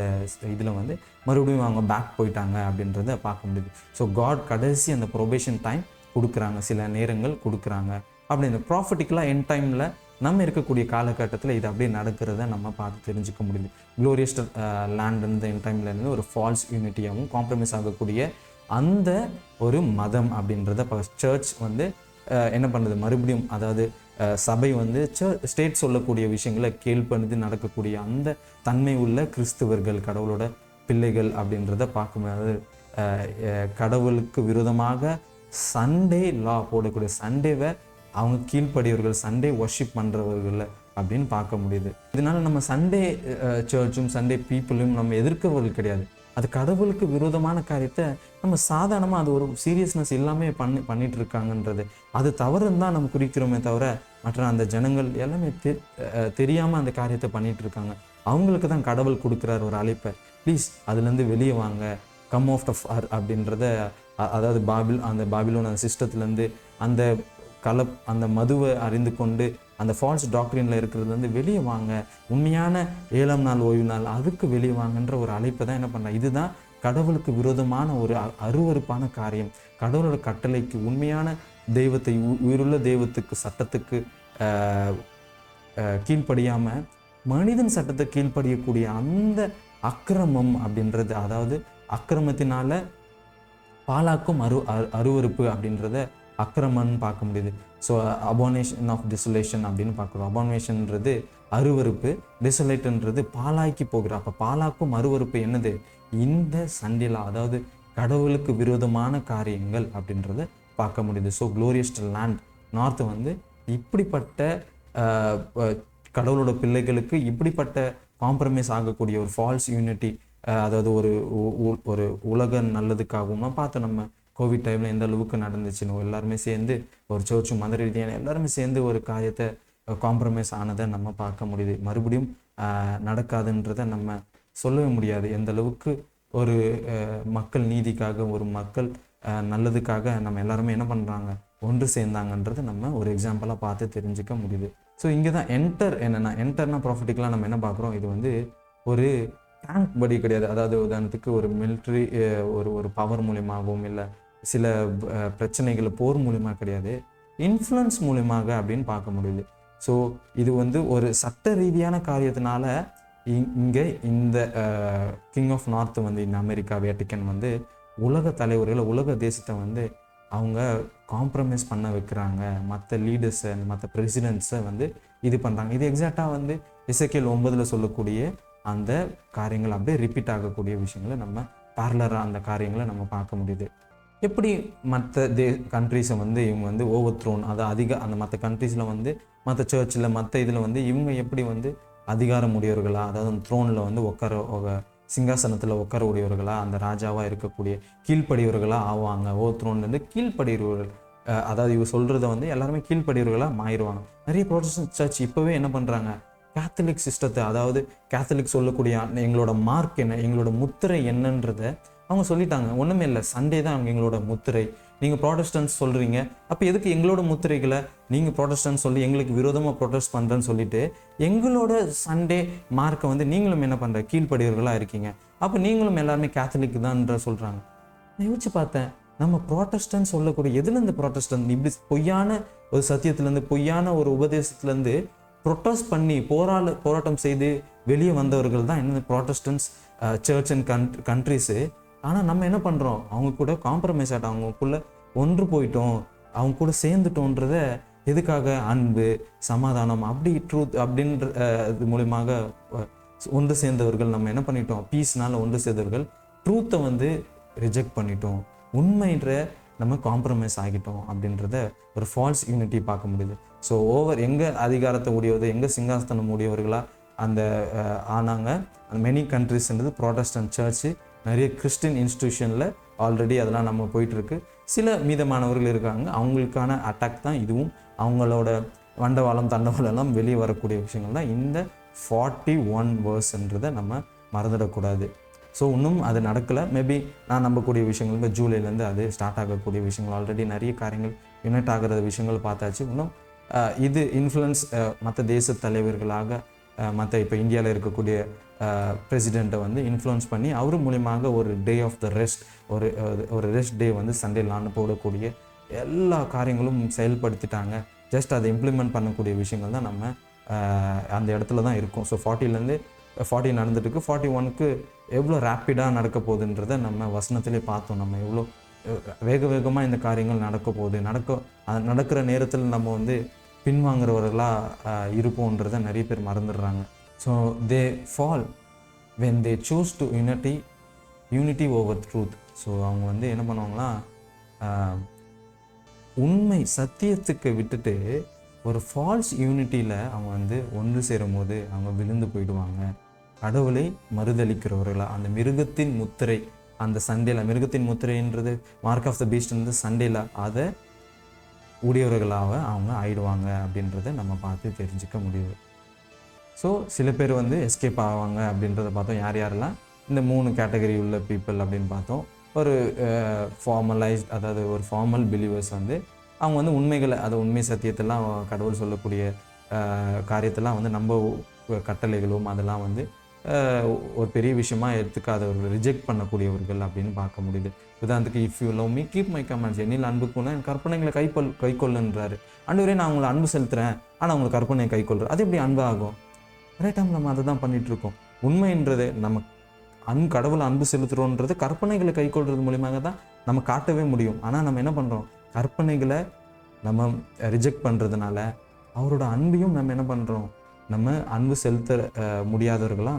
இதில் வந்து மறுபடியும் அவங்க பேக் போயிட்டாங்க அப்படின்றத பார்க்க முடியுது. ஸோ காட் கடைசி அந்த ப்ரொபேஷன் டைம் கொடுக்குறாங்க, சில நேரங்கள் கொடுக்குறாங்க. அப்படி இந்த ப்ராஃபிட்டிக்கலாக என் டைமில் நம்ம இருக்கக்கூடிய காலகட்டத்தில் இது அப்படியே நடக்கிறத நம்ம பார்த்து தெரிஞ்சுக்க முடியுது. க்ளோரியஸ் லேண்ட் இந்த என் டைமில் இருந்து ஒரு ஃபால்ஸ் யூனிட்டியாகவும் காம்ப்ரமைஸ் ஆகக்கூடிய அந்த ஒரு மதம் அப்படின்றத சர்ச் வந்து என்ன பண்ணுறது, மறுபடியும் அதாவது சபை வந்து ஸ்டேட் சொல்லக்கூடிய விஷயங்களை கேள்பணிந்து நடக்கக்கூடிய அந்த தன்மை உள்ள கிறிஸ்தவர்கள், கடவுளோட பிள்ளைகள் அப்படின்றத பார்க்கும்போது கடவுளுக்கு விரோதமாக சண்டே லா போடக்கூடிய சண்டேவை அவங்க கீழ்ப்படியவர்கள், சண்டே ஒர்ஷிப் பண்ணுறவர்கள் அப்படின்னு பார்க்க முடியுது. இதனால நம்ம சண்டே சர்ச்சும் சண்டே பீப்புளும் நம்ம எதிர்க்கிறவர்கள் கிடையாது. அது கடவுளுக்கு விரோதமான காரியத்தை நம்ம சாதாரணமாக அது ஒரு சீரியஸ்னஸ் இல்லாமல் பண்ணிட்டு இருக்காங்கன்றது அது தவறுன்னு தான் நம்ம குறிக்கிறோமே தவிர, மற்ற அந்த ஜனங்கள் எல்லாமே தெரியாமல் அந்த காரியத்தை பண்ணிட்டு இருக்காங்க. அவங்களுக்கு தான் கடவுள் கொடுக்குறார் ஒரு அழைப்பை, ப்ளீஸ் அதுலேருந்து வெளியே வாங்க, கம் அவுட் ஆஃப் ஆர் அப்படின்றத, அதாவது அந்த பாபிலோன் சிஸ்டத்துலேருந்து அந்த மதுவை அறிந்து கொண்டு அந்த ஃபால்ஸ் டாக்டரினில் இருக்கிறதுலேருந்து வெளியே வாங்க, உண்மையான 7ஆம் நாள் ஓய்வு நாள் அதுக்கு வெளியே வாங்கன்ற ஒரு அழைப்பை தான் என்ன பண்ணுறாங்க. இதுதான் கடவுளுக்கு விரோதமான ஒரு அருவருப்பான காரியம். கடவுளோட கட்டளைக்கு, உண்மையான தெய்வத்தை, உயிருள்ள தெய்வத்துக்கு, சட்டத்துக்கு கீழ்ப்படியாமல் மனிதன் சட்டத்தை கீழ்ப்படியக்கூடிய அந்த அக்கிரமம் அப்படின்றது, அதாவது அக்கிரமத்தினால பாலாக்கும் அருவருப்பு அப்படின்றத அக்கிரமன்னு பார்க்க முடியுது. ஸோ அபானேஷன் ஆஃப் டிசோலேஷன் அப்படின்னு பார்க்குறோம். அபானேஷன்ன்றது அருவருப்பு, டிசோலேட்ன்றது பாலாக்கி போகிற. அப்போ பாலாக்கும் அருவருப்பு என்னது, இந்த சண்டிலா, அதாவது கடவுளுக்கு விரோதமான காரியங்கள் அப்படின்றத பார்க்க முடியுது. ஸோ க்ளோரியஸ் லேண்ட் நார்த் வந்து இப்படிப்பட்ட கடவுளோட பிள்ளைகளுக்கு இப்படிப்பட்ட காம்ப்ரமைஸ் ஆகக்கூடிய ஒரு ஃபால்ஸ் யூனிட்டி, அதாவது ஒரு உலக நல்லதுக்காகவும் பார்த்து நம்ம கோவிட் டைமில் எந்த அளவுக்கு நடந்துச்சுன்னு எல்லாருமே சேர்ந்து ஒரு சர்ச்சும் மத ரீதியான எல்லாருமே சேர்ந்து ஒரு காரியத்தை காம்ப்ரமைஸ் ஆனதை நம்ம பார்க்க முடியுது. மறுபடியும் நடக்காதுன்றதை நம்ம சொல்லவே முடியாது. எந்த அளவுக்கு ஒரு மக்கள் நீதிக்காக, ஒரு மக்கள் நல்லதுக்காக நம்ம எல்லாருமே என்ன பண்ணுறாங்க, ஒன்று சேர்ந்தாங்கன்றதை நம்ம ஒரு எக்ஸாம்பிளாக பார்த்து தெரிஞ்சுக்க முடியுது. ஸோ இங்கே தான் என்டர்னா ப்ராஃபிட்டிக்கலாக நம்ம என்ன பார்க்குறோம், இது வந்து ஒரு டேங்க் படி கிடையாது. அதாவது உதாரணத்துக்கு ஒரு மிலிட்ரி ஒரு பவர் மூலியமாகவும் இல்லை சில பிரச்சனைகள் போர் மூலியமாக கிடையாது, இன்ஃப்ளூயன்ஸ் மூலியமாக அப்படின்னு பார்க்க முடியுது. ஸோ இது வந்து ஒரு சட்ட ரீதியான காரியத்தினால இங்கே இந்த கிங் ஆஃப் நார்த் வந்து இந்த அமெரிக்கா வேட்டிக்கன் வந்து உலக தலைவர்களை, உலக தேசத்தை வந்து அவங்க காம்ப்ரமைஸ் பண்ண வைக்கிறாங்க. மற்ற லீடர்ஸை, மற்ற பிரசிடென்ட்ஸை வந்து இது பண்ணுறாங்க. இது எக்ஸாக்டாக வந்து எசேக்கியேல் 9 சொல்லக்கூடிய அந்த காரியங்கள் அப்படியே ரிப்பீட் ஆகக்கூடிய விஷயங்களை நம்ம பேரலராக அந்த காரியங்களை நம்ம பார்க்க முடியுது. எப்படி மற்ற கண்ட்ரீஸை வந்து இவங்க வந்து ஓவர் த்ரோன், அது அந்த மற்ற கண்ட்ரீஸில் வந்து மற்ற சர்ச்சில் மற்ற இதில் வந்து இவங்க எப்படி வந்து அதிகாரம் உடையவர்களா, அதாவது அந்த த்ரோனில் வந்து சிங்காசனத்தில் உட்கார உடையவர்களா, அந்த ராஜாவாக இருக்கக்கூடிய கீழ்ப்படியவர்களாக ஆவாங்க. ஓவர் த்ரோன்லேருந்து கீழ்ப்படியவர்கள், அதாவது இவங்க சொல்கிறத வந்து எல்லாருமே கீழ்ப்படியவர்களாக மாறிடுவாங்க. நிறைய ப்ரொடெஸ்டன்ட் சர்ச் இப்போவே என்ன பண்ணுறாங்க, கேத்தலிக் சிஸ்டத்தை, அதாவது கேத்தலிக் சொல்லக்கூடிய எங்களோட மார்க் என்ன, எங்களோட முத்திரை என்னன்றதை அவங்க சொல்லிட்டாங்க, ஒன்றுமே இல்லை, சண்டே தான் எங்களோட முத்திரை. நீங்கள் ப்ராட்டஸ்டன்ஸ் சொல்கிறீங்க, அப்போ எதுக்கு எங்களோட முத்திரைகளை நீங்கள் ப்ராட்டஸ்டன்ஸ் சொல்லி எங்களுக்கு விரோதமாக ப்ரொட்டஸ்ட் பண்ணுறேன்னு சொல்லிட்டு எங்களோட சண்டே மார்க்கை வந்து நீங்களும் என்ன பண்ணுற கீழ்ப்படியவர்களாக இருக்கீங்க, அப்போ நீங்களும் எல்லாருமே கேத்தலிக் தான்ன்ற சொல்கிறாங்க. நான் யோசிச்சு பார்த்தேன், நம்ம ப்ராட்டஸ்டன்ட் சொல்லக்கூடிய எதுலேருந்து ப்ராட்டஸ்டன்ட் இப்படி பொய்யான ஒரு சத்தியத்துலேருந்து பொய்யான ஒரு உபதேசத்துலேருந்து ப்ரொட்டஸ்ட் பண்ணி போராட்டம் செய்து வெளியே வந்தவர்கள் தான் என்ன ப்ராட்டஸ்டன்ஸ் சர்ச் அண்ட் கண்ட்ரிஸு. ஆனால் நம்ம என்ன பண்ணுறோம், அவங்க கூட காம்ப்ரமைஸ் ஆகிட்டோம், அவங்களுக்குள்ள ஒன்று போயிட்டோம், அவங்க கூட சேர்ந்துட்டோன்றத எதுக்காக, அன்பு சமாதானம் அப்படி ட்ரூத் அப்படின்ற இது மூலியமாக ஒன்று சேர்ந்தவர்கள் நம்ம என்ன பண்ணிட்டோம், பீஸ்னால ஒன்று சேர்ந்தவர்கள் ட்ரூத்தை வந்து ரிஜெக்ட் பண்ணிட்டோம், உண்மைன்ற நம்ம காம்ப்ரமைஸ் ஆகிட்டோம் அப்படின்றத ஒரு ஃபால்ஸ் யூனிட்டி பார்க்க முடியுது. ஸோ எங்கே அதிகாரத்தை உடையவது, எங்கே சிங்காசனம் உடையவர்களாக அந்த ஆனாங்க. அந்த மெனி கண்ட்ரிஸ்ன்றது ப்ராட்டஸ்டன்ட் சர்ச்சு, நிறைய கிறிஸ்டின் இன்ஸ்டிடியூஷனில் ஆல்ரெடி அதெல்லாம் நம்ம போயிட்டுருக்கு. சில மீதமானவர்கள் இருக்காங்க, அவங்களுக்கான அட்டாக் தான் இதுவும். அவங்களோட வண்டவாளம் தண்டவாளம் வெளியே வரக்கூடிய விஷயங்கள் தான் இந்த 41 வேர்ஸ்ன்றதை நம்ம மறந்துடக்கூடாது. ஸோ இன்னும் அது நடக்கலை. மேபி நான் நம்பக்கூடிய விஷயங்கள் இப்போ ஜூலைலேருந்து அது ஸ்டார்ட் ஆகக்கூடிய விஷயங்கள், ஆல்ரெடி நிறைய காரியங்கள் யுனைட் ஆகிற விஷயங்கள் பார்த்தாச்சு. இன்னும் இது இன்ஃப்ளூயன்ஸ் மற்ற தேச தலைவர்களாக மற்ற இப்போ இந்தியாவில் இருக்கக்கூடிய பிரசிடெண்ட்டை வந்து இன்ஃப்ளூயன்ஸ் பண்ணி அவர் மூலியமாக ஒரு டே ஆஃப் த ரெஸ்ட், ஒரு ரெஸ்ட் டே வந்து சண்டேலான்னு போடக்கூடிய எல்லா காரியங்களும் செயல்படுத்திட்டாங்க. ஜஸ்ட் அதை இம்ப்ளிமெண்ட் பண்ணக்கூடிய விஷயங்கள் தான் நம்ம அந்த இடத்துல தான் இருக்கும். ஸோ 40லேருந்து 40 நடந்துட்டுருக்கு, 41க்கு எவ்வளோ ரேப்பிடாக நடக்க போகுதுன்றதை நம்ம வசனத்திலே பார்த்தோம். நம்ம எவ்வளோ வேகமாக இந்த காரியங்கள் நடக்க போகுது, நடக்கிற நேரத்தில் நம்ம வந்து பின்வாங்குறவர்களாக இருப்போன்றதை நிறைய பேர் மறந்துடுறாங்க. So they fall when they choose to unity over truth. So அவங்க வந்து என்ன பண்ணுவாங்களா, உண்மை சத்தியத்துக்கு விட்டுட்டு ஒரு ஃபால்ஸ் யூனிட்டியில் அவங்க வந்து ஒன்று சேரும் போது அவங்க விழுந்து போயிடுவாங்க. கடவுளை மறுதளிக்கிறவர்களா, அந்த மிருகத்தின் முத்திரை, அந்த சண்டேல மிருகத்தின் முத்திரைன்றது மார்க் ஆஃப் த பீஸ்ட்ன்றது சண்டேல அதை உடையவர்களாக அவங்க ஆயிடுவாங்க அப்படின்றத நம்ம பார்த்து தெரிஞ்சுக்க முடியுது. ஸோ சில பேர் வந்து எஸ்கேப் ஆவாங்க அப்படின்றத பார்த்தோம். யாரெல்லாம் இந்த 3 கேட்டகரி உள்ள பீப்புள் அப்படின்னு பார்த்தோம். ஒரு ஃபார்மலைஸ்ட், அதாவது ஒரு ஃபார்மல் பிலீவர்ஸ் வந்து அவங்க வந்து உண்மைகளை, அதை உண்மை சத்தியத்தெல்லாம் கடவுள் சொல்லக்கூடிய காரியத்தெல்லாம் வந்து நம்ம கட்டளைகளும் அதெல்லாம் வந்து ஒரு பெரிய விஷயமா எடுத்துக்காதவர்கள், ரிஜெக்ட் பண்ணக்கூடியவர்கள் அப்படின்னு பார்க்க முடியுது. உதாரணத்துக்கு, if you love me keep my commands, என்னில் அன்புக்குன்னா என் கற்பனைகளை கைக்கொள்ளுன்றாரு. ஆண்டவரே நான் உங்களை அன்பு செலுத்துகிறேன், ஆனால் உங்களை கற்பனையை கைக்கொள்கிறேன், அது எப்படி அன்பு ஆகும்? நிறைய டைம் நம்ம அதை தான் பண்ணிகிட்ருக்கோம். உண்மைன்றது நம்ம கடவுளை அன்பு செலுத்துகிறோன்றது கற்பனைகளை கைக்கொள்றது மூலியமாக தான் நம்ம காட்டவே முடியும். ஆனால் நம்ம என்ன பண்ணுறோம், கற்பனைகளை நம்ம ரிஜெக்ட் பண்ணுறதுனால அவரோட அன்பையும் நம்ம என்ன பண்ணுறோம், நம்ம அன்பு செலுத்த முடியாதவர்களாக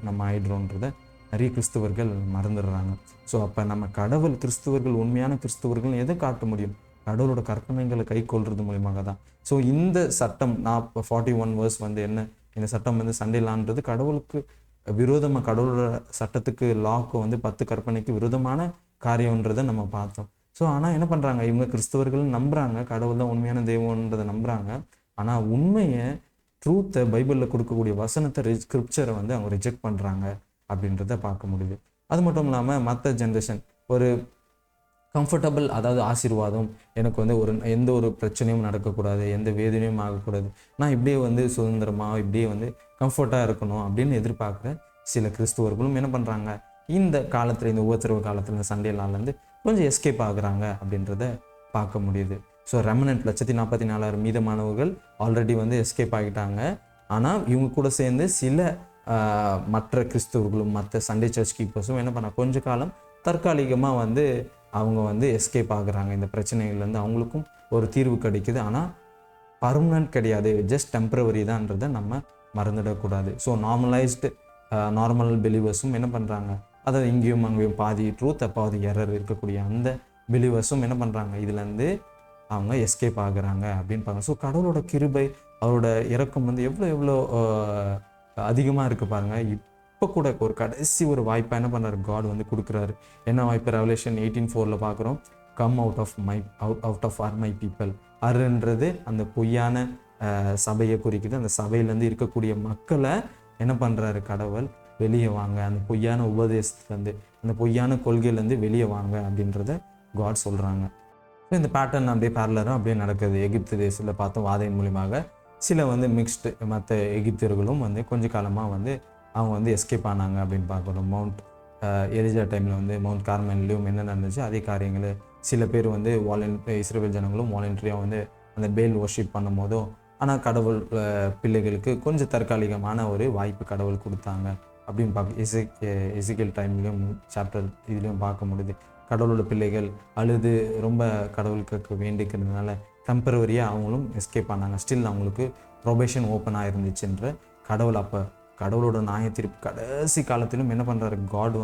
நம்ம ஆயிடுறோன்றதை நிறைய கிறிஸ்தவர்கள் மறந்துடுறாங்க. ஸோ அப்போ நம்ம கடவுள் கிறிஸ்தவர்கள், உண்மையான கிறிஸ்தவர்கள் எதை காட்ட முடியும், கடவுளோட கற்பனைகளை கை கொள்வது மூலியமாக தான். ஸோ இந்த சட்டம் 41 வேர்ஸ் வந்து என்ன, இந்த சட்டம் வந்து சண்டேலான்றது கடவுளுக்கு விரோதமாக, கடவுளோட சட்டத்துக்கு லாக்கு வந்து 10 கற்பனைக்கு விரோதமான காரியன்றதை நம்ம பார்த்தோம். ஸோ ஆனால் என்ன பண்ணுறாங்க, இவங்க கிறிஸ்தவர்கள் நம்புகிறாங்க, கடவுள் தான் உண்மையான தெய்வன்றதை நம்புகிறாங்க. ஆனால் உண்மையை, ட்ரூத்தை, பைபிளில் கொடுக்கக்கூடிய வசனத்தை, ஸ்கிரிப்சரை வந்து அவங்க ரிஜெக்ட் பண்ணுறாங்க அப்படின்றத பார்க்க முடியுது. அது மட்டும் இல்லாமல் மற்ற ஜென்ரேஷன் ஒரு கம்ஃபர்டபுள், அதாவது ஆசீர்வாதம், எனக்கு வந்து எந்த ஒரு பிரச்சனையும் நடக்கக்கூடாது, எந்த வேதனையும் ஆகக்கூடாது, நான் இப்படியே வந்து சுதந்திரமாக இப்படியே வந்து கம்ஃபர்ட்டாக இருக்கணும் அப்படின்னு எதிர்பார்க்குற சில கிறிஸ்துவர்களும் என்ன பண்ணுறாங்க, இந்த காலத்தில், இந்த உபத்திரவ காலத்தில், இந்த சண்டே நாள்லேருந்து கொஞ்சம் எஸ்கேப் ஆகுறாங்க அப்படின்றத பார்க்க முடியுது. ஸோ ரெமனன்ட் 144,000 மீதமானவர்கள் ஆல்ரெடி வந்து எஸ்கேப் ஆகிட்டாங்க. ஆனால் இவங்க கூட சேர்ந்து சில மற்ற கிறிஸ்தவர்களும் மற்ற சண்டே சர்ச் கீப்பர்ஸும் என்ன பண்ணாங்க, கொஞ்ச காலம் தற்காலிகமாக வந்து அவங்க வந்து எஸ்கேப் ஆகுறாங்க. இந்த பிரச்சனைகள்லேருந்து அவங்களுக்கும் ஒரு தீர்வு கிடைக்குது. ஆனால் பர்மனன்ட் கிடையாது, ஜஸ்ட் டெம்பரவரி தான்றதை நம்ம மறந்துடக்கூடாது. ஸோ நார்மல் பிலீவர்ஸும் என்ன பண்ணுறாங்க, அதாவது இங்கேயும் அங்கேயும் பாதி ட்ரூத் பாதி எரர் இருக்கக்கூடிய அந்த பிலீவர்ஸும் என்ன பண்ணுறாங்க, இதுலேருந்து அவங்க எஸ்கேப் ஆகுறாங்க அப்படின்னு பாருங்க. ஸோ கடவுளோட கிருபை, அவரோட இரக்கம் வந்து எவ்வளோ அதிகமாக இருக்குது பாருங்கள். இப்போ கூட ஒரு கடைசி ஒரு வாய்ப்பாக என்ன பண்ணுறாரு, காட் வந்து கொடுக்குறாரு. என்ன வாய்ப்பு, ரெவலேஷன் 18:4 பார்க்குறோம், come out of her my people. அருன்றது அந்த பொய்யான சபையை குறிக்குது. அந்த சபையிலேருந்து இருக்கக்கூடிய மக்களை என்ன பண்ணுறாரு கடவுள் வெளியே வாங்க, அந்த பொய்யான உபதேசத்துலேருந்து, அந்த பொய்யான கொள்கையிலேருந்து வெளியே வாங்க அப்படின்றத காட் சொல்கிறாங்க. ஸோ இந்த பேட்டர்ன் அப்படியே பேரலராக அப்படியே நடக்குது. எகிப்து தேசத்தில் பார்த்தோம், வாதையின் மூலியமாக சில மிக்ஸ்டு மற்ற எகிப்தியர்களும் கொஞ்ச காலமாக அவங்க எஸ்கேப் ஆனாங்க அப்படின்னு பார்க்குறோம். மவுண்ட் எலிஜா டைமில் மவுண்ட் கார்மெல்லையும் என்ன நடந்துச்சு அதே காரியங்கள். சில பேர் இஸ்ரவேல் ஜனங்களும் வாலண்டரியாக அந்த பேல் வர்ஷிப் பண்ணும் போதும், ஆனால் கடவுள் பிள்ளைகளுக்கு கொஞ்சம் தற்காலிகமான ஒரு வாய்ப்பு கடவுள் கொடுத்தாங்க அப்படின்னு எசிகேல் டைம்லேயும் சாப்டர் இதுலேயும் பார்க்க முடியுது. கடவுளோட பிள்ளைகள் அழுது ரொம்ப கடவுளுக்கு வேண்டிக்கிறதுனால டெம்பரவரியாக அவங்களும் எஸ்கேப் ஆனாங்க. ஸ்டில் அவங்களுக்கு ப்ரொபேஷன் ஓப்பன் ஆகிருந்துச்சுன்ற கடவுள் அப்போ கடவுளோட நியாயத்தீர்ப்பு கடைசி காலத்திலும் என்ன பண்ணுறாரு, காட்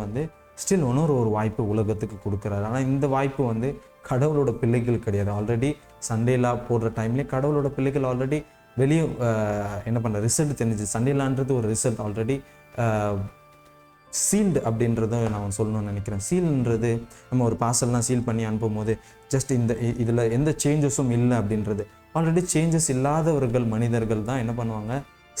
ஸ்டில் ஒரு வாய்ப்பு உலகத்துக்கு கொடுக்குறாரு. ஆனால் இந்த வாய்ப்பு கடவுளோட பிள்ளைகள் கிடையாது. ஆல்ரெடி சண்டேலா போடுற டைம்லேயே கடவுளோட பிள்ளைகள் ஆல்ரெடி வெளியே என்ன பண்ணுற ரிசல்ட் தெரிஞ்சிச்சு. சண்டேலான்றது ஒரு ரிசல்ட் ஆல்ரெடி சீல்டு அப்படின்றத நான் சொல்லணும்னு நினைக்கிறேன். சீல்ன்றது நம்ம ஒரு பார்சல்லாம் சீல் பண்ணி அனுப்பும் போது ஜஸ்ட் இதில் எந்த சேஞ்சஸும் இல்லை அப்படின்றது. ஆல்ரெடி சேஞ்சஸ் இல்லாதவர்கள் மனிதர்கள் தான் என்ன பண்ணுவாங்க,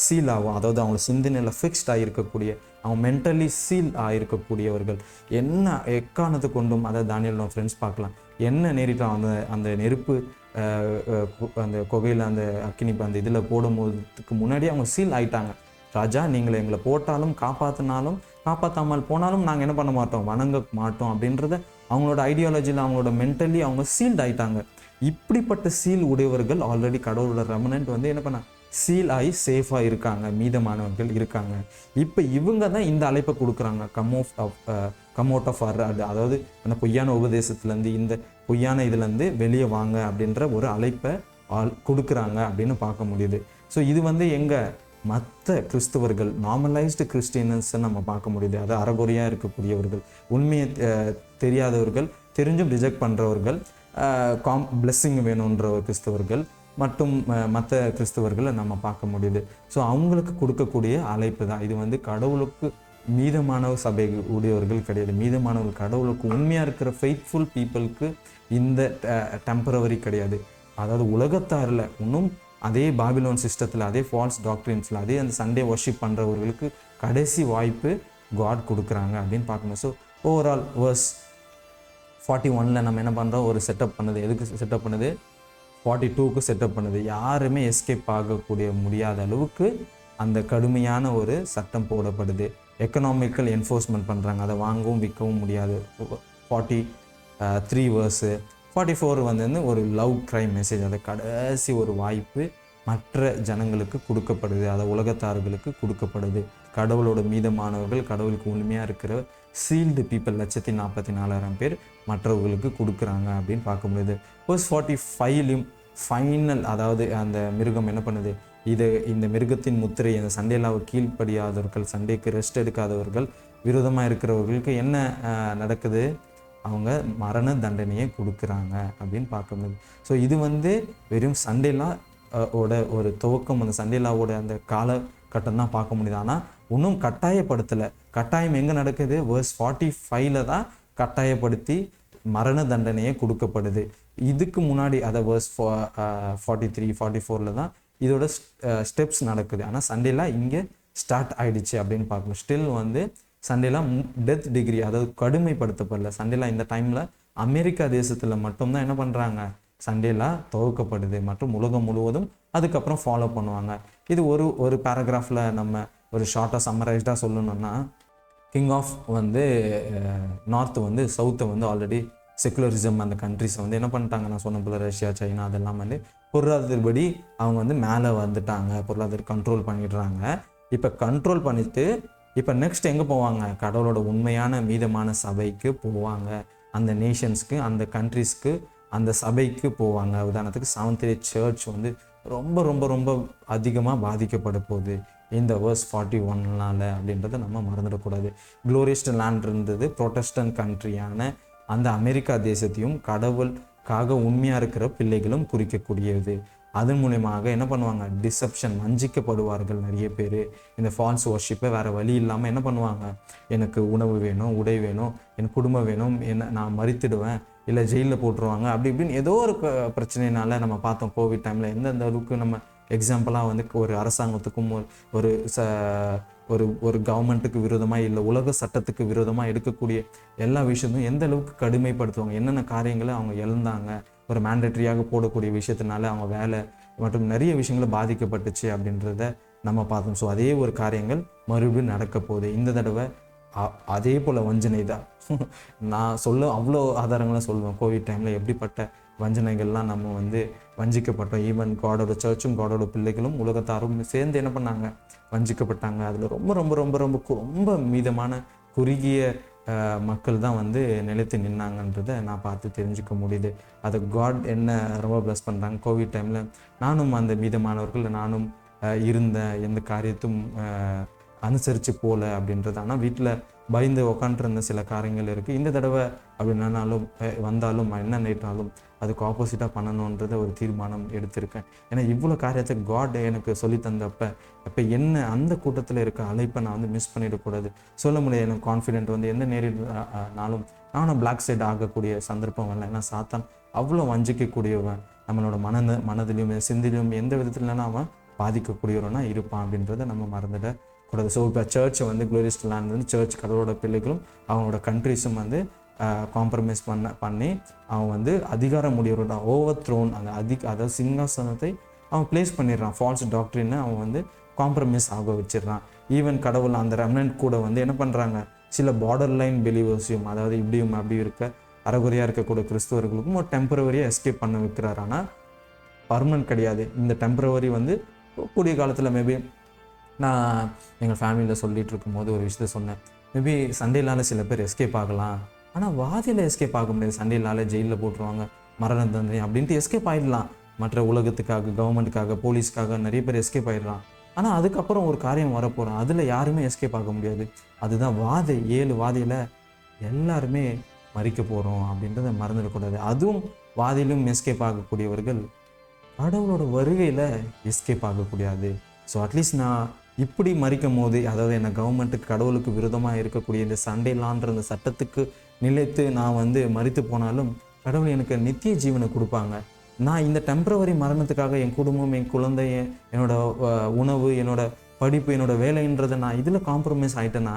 சீல் ஆகும். அதாவது அவங்க சிந்தனையில் ஃபிக்ஸ்ட் ஆகிருக்கக்கூடிய, அவங்க மென்டலி சீல் ஆகிருக்கக்கூடியவர்கள் என்ன எக்காரணத்தை கொண்டும், அதாவது தானியல் ஃப்ரெண்ட்ஸ் பார்க்கலாம், என்ன நேரிட்டால் அந்த நெருப்பு அந்த குகையில் அந்த அக்கினி அந்த இதில் போடும்போதுக்கு முன்னாடி அவங்க சீல் ஆகிட்டாங்க. ராஜா, நீங்கள் எங்களை போட்டாலும் காப்பாற்றினாலும் காப்பாற்றாமல் போனாலும் நாங்கள் என்ன பண்ண மாட்டோம், வணங்க மாட்டோம் அப்படின்றத அவங்களோட ஐடியாலஜியில் அவங்களோட மென்டலி அவங்க சீல்ட் ஆகிட்டாங்க. இப்படிப்பட்ட சீல் உடையவர்கள் ஆல்ரெடி கடவுளோட ரெமனன்ட் என்ன பண்ண சீல் ஆகி சேஃபாக இருக்காங்க, மீதமானவர்கள் இருக்காங்க. இப்போ இவங்க தான் இந்த அழைப்பை கொடுக்குறாங்க, கம் அவுட் ஆஃப் அதாவது அந்த பொய்யான உபதேசத்துலேருந்து, இந்த பொய்யான இதுலேருந்து வெளியே வாங்க அப்படின்ற ஒரு அழைப்பை கொடுக்குறாங்க அப்படின்னு பார்க்க முடியுது. ஸோ இது எங்கே மற்ற கிறிஸ்தவர்கள் நார்மலைஸ்டு கிறிஸ்டியன்ஸை நம்ம பார்க்க முடியுது. அது அறகுறையாக இருக்கக்கூடியவர்கள், உண்மையை தெரியாதவர்கள், தெரிஞ்சும் ரிஜெக்ட் பண்ணுறவர்கள், பிளெஸ்ஸிங் வேணுன்ற கிறிஸ்தவர்கள் மற்றும் மற்ற கிறிஸ்தவர்களை நம்ம பார்க்க முடியுது. ஸோ அவங்களுக்கு கொடுக்கக்கூடிய அழைப்பு தான் இது. கடவுளுக்கு மீதமான சபை உடையவர்கள் கிடையாது. மீதமானவர்கள் கடவுளுக்கு உண்மையாக இருக்கிற ஃபெய்த்ஃபுல் பீப்புளுக்கு இந்த டெம்பரவரி கிடையாது. அதாவது உலகத்தாரில் இன்னும் அதே பாபிலோன் சிஸ்டத்தில், அதே ஃபால்ஸ் டாக்ட்ரின்ஸில், அதே அந்த சண்டே வர்ஷிப் பண்ணுறவர்களுக்கு கடைசி வாய்ப்பு காட் கொடுக்குறாங்க அப்படின்னு பார்க்கணும். ஸோ ஓவரால் வேர்ஸ் 41 நம்ம என்ன பண்ணுறோம், ஒரு செட்டப் பண்ணுது. எதுக்கு செட்டப் பண்ணுது, 42க்கு செட்டப் பண்ணுது. யாருமே எஸ்கேப் ஆகக்கூடிய முடியாத அளவுக்கு அந்த கடுமையான ஒரு சட்டம் போடப்படுது. எக்கனாமிக்கல் என்ஃபோர்ஸ்மெண்ட் பண்ணுறாங்க, அதை வாங்கவும் விற்கவும் முடியாது. 43 வேர்ஸு 44 ஒரு லவ் க்ரைம் மெசேஜ். அதை கடைசி ஒரு வாய்ப்பு மற்ற ஜனங்களுக்கு கொடுக்கப்படுது, அதை உலகத்தார்களுக்கு கொடுக்கப்படுது. கடவுளோட மீதமானவர்கள், கடவுளுக்கு உண்மையாக இருக்கிற சீல்டு பீப்புள் 144,000 பேர் மற்றவர்களுக்கு கொடுக்குறாங்க அப்படின்னு பார்க்க முடியுது. வேர்ஸ் 45லையும் ஃபைனல், அதாவது அந்த மிருகம் என்ன பண்ணுது, இந்த மிருகத்தின் முத்திரை, அந்த சண்டேலாவை கீழ்ப்படியாதவர்கள், சண்டேக்கு ரெஸ்ட் எடுக்காதவர்கள், விரோதமாக இருக்கிறவர்களுக்கு என்ன நடக்குது, அவங்க மரண தண்டனையை கொடுக்குறாங்க அப்படின்னு பார்க்க முடியுது. ஸோ இது வெறும் சண்டேலா ஓட ஒரு துவக்கம், அந்த சண்டேலாவோட அந்த காலகட்டம் தான் பார்க்க முடியுது. ஆனால் இன்னும் கட்டாயப்படுத்தலை. கட்டாயம் எங்கே நடக்குது, வேர்ஸ் 45ல் தான் கட்டாயப்படுத்தி மரண தண்டனையை கொடுக்கப்படுது. இதுக்கு முன்னாடி அதை வேர்ஸ் 43 44ல் தான் இதோட ஸ்டெப்ஸ் நடக்குது. ஆனால் சண்டேலா இங்கே ஸ்டார்ட் ஆகிடுச்சு அப்படின்னு பார்க்கணும். ஸ்டில் சண்டேலா டெத் டிகிரி, அதாவது கடுமைப்படுத்தப்படல. சண்டேலா இந்த டைமில் அமெரிக்கா தேசத்தில் மட்டும்தான் என்ன பண்ணுறாங்க, சண்டேலா துவக்கப்படுது மற்றும் உலகம் முழுவதும் அதுக்கப்புறம் ஃபாலோ பண்ணுவாங்க. இது ஒரு பேராகிராஃபில் நம்ம ஒரு ஷார்ட்டாக சம்மரைஸ்டாக சொல்லணும்னா, கிங் ஆஃப் நார்த்து சவுத்தை ஆல்ரெடி செக்குலரிசம் அந்த கண்ட்ரிஸை என்ன பண்ணிட்டாங்க, நான் சொன்ன போல ரஷ்யா, சைனா அதெல்லாம் பொருளாதாரப்படி அவங்க மேலே வந்துட்டாங்க, பொருளாதார கண்ட்ரோல் பண்ணிடுறாங்க. இப்போ கண்ட்ரோல் பண்ணிட்டு இப்போ நெக்ஸ்ட் எங்கே போவாங்க, கடவுளோட உண்மையான மீதமான சபைக்கு போவாங்க. அந்த நேஷன்ஸ்க்கு, அந்த கண்ட்ரிஸ்க்கு, அந்த சபைக்கு போவாங்க. உதாரணத்துக்கு செவன்த் டே சர்ச் ரொம்ப ரொம்ப ரொம்ப அதிகமாக பாதிக்கப்பட போகுது இந்த வேர்ஸ் 41னால அப்படின்றத நம்ம மறந்துடக்கூடாது. குளோரியஸ்ட் லேண்ட் இருந்தது ப்ரொட்டஸ்டன்ட் கண்ட்ரியான அந்த அமெரிக்கா தேசத்தையும் கடவுளுக்காக உண்மையாக இருக்கிற பிள்ளைகளும் குறிக்கக்கூடியது. அதன் மூலமாக என்ன பண்ணுவாங்க, டிசப்ஷன், வஞ்சிக்கப்படுவார்கள் நிறைய பேர். இந்த ஃபால்ஸ் வர்ஷிப்பை வேறு வழி இல்லாமல் என்ன பண்ணுவாங்க, எனக்கு உணவு வேணும், உடை வேணும், என் குடும்பம் வேணும், நான் மறித்துடுவேன், இல்லை ஜெயிலில் போட்டுருவாங்க, அப்படி இப்படின்னு ஏதோ ஒரு பிரச்சனைனால நம்ம பார்த்தோம். கோவிட் டைமில் எந்தெந்த அளவுக்கு நம்ம எக்ஸாம்பிளாக ஒரு அரசாங்கத்துக்கும் ஒரு ஒரு கவர்மெண்ட்டுக்கு விரோதமாக இல்லை உலக சட்டத்துக்கு விரோதமாக எடுக்கக்கூடிய எல்லா விஷயத்தையும் எந்த அளவுக்கு கடுமைப்படுத்துவாங்க, என்னென்ன காரியங்களை அவங்க இழந்தாங்க, ஒரு மேண்டேட்ரியாக போடக்கூடிய விஷயத்தினால அவங்க வேலை மற்றும் நிறைய விஷயங்களை பாதிக்கப்பட்டுச்சு அப்படின்றத நம்ம பார்த்தோம். ஸோ அதே ஒரு காரியங்கள் மறுபடியும் நடக்க போகுது. இந்த தடவை அதே போல் வஞ்சனை தான். நான் அவ்வளோ ஆதாரங்களாக சொல்லுவேன். கோவிட் டைமில் எப்படிப்பட்ட வஞ்சனைகள்லாம் நம்ம வஞ்சிக்கப்பட்டோம். ஈவன் காடோட சர்ச்சும் காடோட பிள்ளைகளும் உலகத்தாரும் சேர்ந்து என்ன பண்ணாங்க, வஞ்சிக்கப்பட்டாங்க. அதில் ரொம்ப ரொம்ப ரொம்ப ரொம்ப ரொம்ப மீதமான குறுகிய மக்கள் தான் நிலைத்து நின்னாங்கன்றதை நான் பார்த்து தெரிஞ்சுக்க முடியுது. அது காட் என்ன ரொம்ப ப்ளஸ் பண்ணுறாங்க. கோவிட் டைமில் நானும் அந்த மீதமானவர்கள் நானும் இருந்த எந்த காரியத்தும் அனுசரித்து போகல அப்படின்றது. ஆனால் வீட்டில் பயந்து உக்காண்டிருந்த சில காரியங்கள் இருக்குது. இந்த தடவை அப்படின்னாலும் வந்தாலும் என்ன நேற்றாலும் அதுக்கு ஆப்போசிட்டாக பண்ணணுன்றத ஒரு தீர்மானம் எடுத்திருக்கேன். ஏன்னா இவ்வளோ காரியத்தை காட் எனக்கு சொல்லி தந்தப்போ என்ன அந்த கூட்டத்தில் இருக்க அழைப்பை நான் மிஸ் பண்ணிடக்கூடாது. சொல்ல முடியாது எனக்கு கான்ஃபிடென்ட் எந்த நேரினாலும் நானும் பிளாக் சைட் ஆகக்கூடிய சந்தர்ப்பம் வரல. ஏன்னா சாத்தான் அவ்வளோ வஞ்சிக்கக்கூடியவன், நம்மளோட மனதிலையும் சிந்திலையும் எந்த விதத்துலனா அவன் பாதிக்கக்கூடியவனா இருப்பான் அப்படின்றத நம்ம மறந்துடக்கூடாது. ஸோ இப்போ சர்ச்சை குளோரியஸ் லேண்ட் சர்ச் கடவுளோட பிள்ளைகளும் அவங்களோட கண்ட்ரிஸும் காம்ப்ரமைஸ் பண்ணி அவன் அதிகாரம் முடியவரோட ஓவர் த்ரோன் அந்த அதாவது சிங்காசனத்தை அவன் பிளேஸ் பண்ணிடுறான். ஃபால்ஸ் டாக்டரினை அவன் காம்ப்ரமைஸ் ஆக வச்சிடறான். ஈவன் கடவுள் அந்த ரெமனன்ட் கூட என்ன பண்ணுறாங்க, சில பார்டர் லைன் பிலீவர்ஸையும் அதாவது இப்படியும் அப்படி இருக்க அறகுறையாக இருக்கக்கூடிய கிறிஸ்துவர்களுக்கும் ஒரு டெம்பரவரியாக எஸ்கேப் பண்ண வைக்கிறார். ஆனால் பர்மனன்ட் கிடையாது. இந்த டெம்பரவரி கூடிய காலத்தில் மேபி நான் எங்கள் ஃபேமிலியில் சொல்லிகிட்டு இருக்கும்போது ஒரு விஷயத்த சொன்னேன். மேபி சண்டேலால் சில பேர் எஸ்கேப் ஆகலாம், ஆனால் வாதியில் எஸ்கேப் ஆக முடியாது. சண்டேலால் ஜெயிலில் போட்டுருவாங்க, மரண தண்டனை அப்படின்ட்டு எஸ்கேப் ஆகிடலாம். மற்ற உலகத்துக்காக, கவர்மெண்ட்டுக்காக, போலீஸ்க்காக நிறைய பேர் எஸ்கேப் ஆகிடலாம். ஆனால் அதுக்கப்புறம் ஒரு காரியம் வரப்போகிறோம், அதில் யாருமே எஸ்கேப் ஆக முடியாது. அதுதான் வாதை. 7 வாதையில் எல்லாருமே மறிக்க போகிறோம் அப்படின்றத மறந்துடக்கூடாது. அதுவும் வாதிலும் எஸ்கேப் ஆகக்கூடியவர்கள் கடவுளோட வருகையில் எஸ்கேப் ஆகக்கூடாது. ஸோ அட்லீஸ்ட் நான் இப்படி மறிக்கும் போது, அதாவது என்ன கவர்மெண்ட்டுக்கு கடவுளுக்கு விரோதமாக இருக்கக்கூடிய இந்த சண்டேலான்ற அந்த சட்டத்துக்கு நிலைத்து நான் மறித்து போனாலும் கடவுள் எனக்கு நித்திய ஜீவனை கொடுப்பாங்க. நான் இந்த டெம்பரவரி மரணத்துக்காக என் குடும்பம், என் குழந்தை, என்னோட உணவு, என்னோட படிப்பு, என்னோட வேலைன்றதை நான் இதில் காம்ப்ரமைஸ் ஆகிட்டேன்னா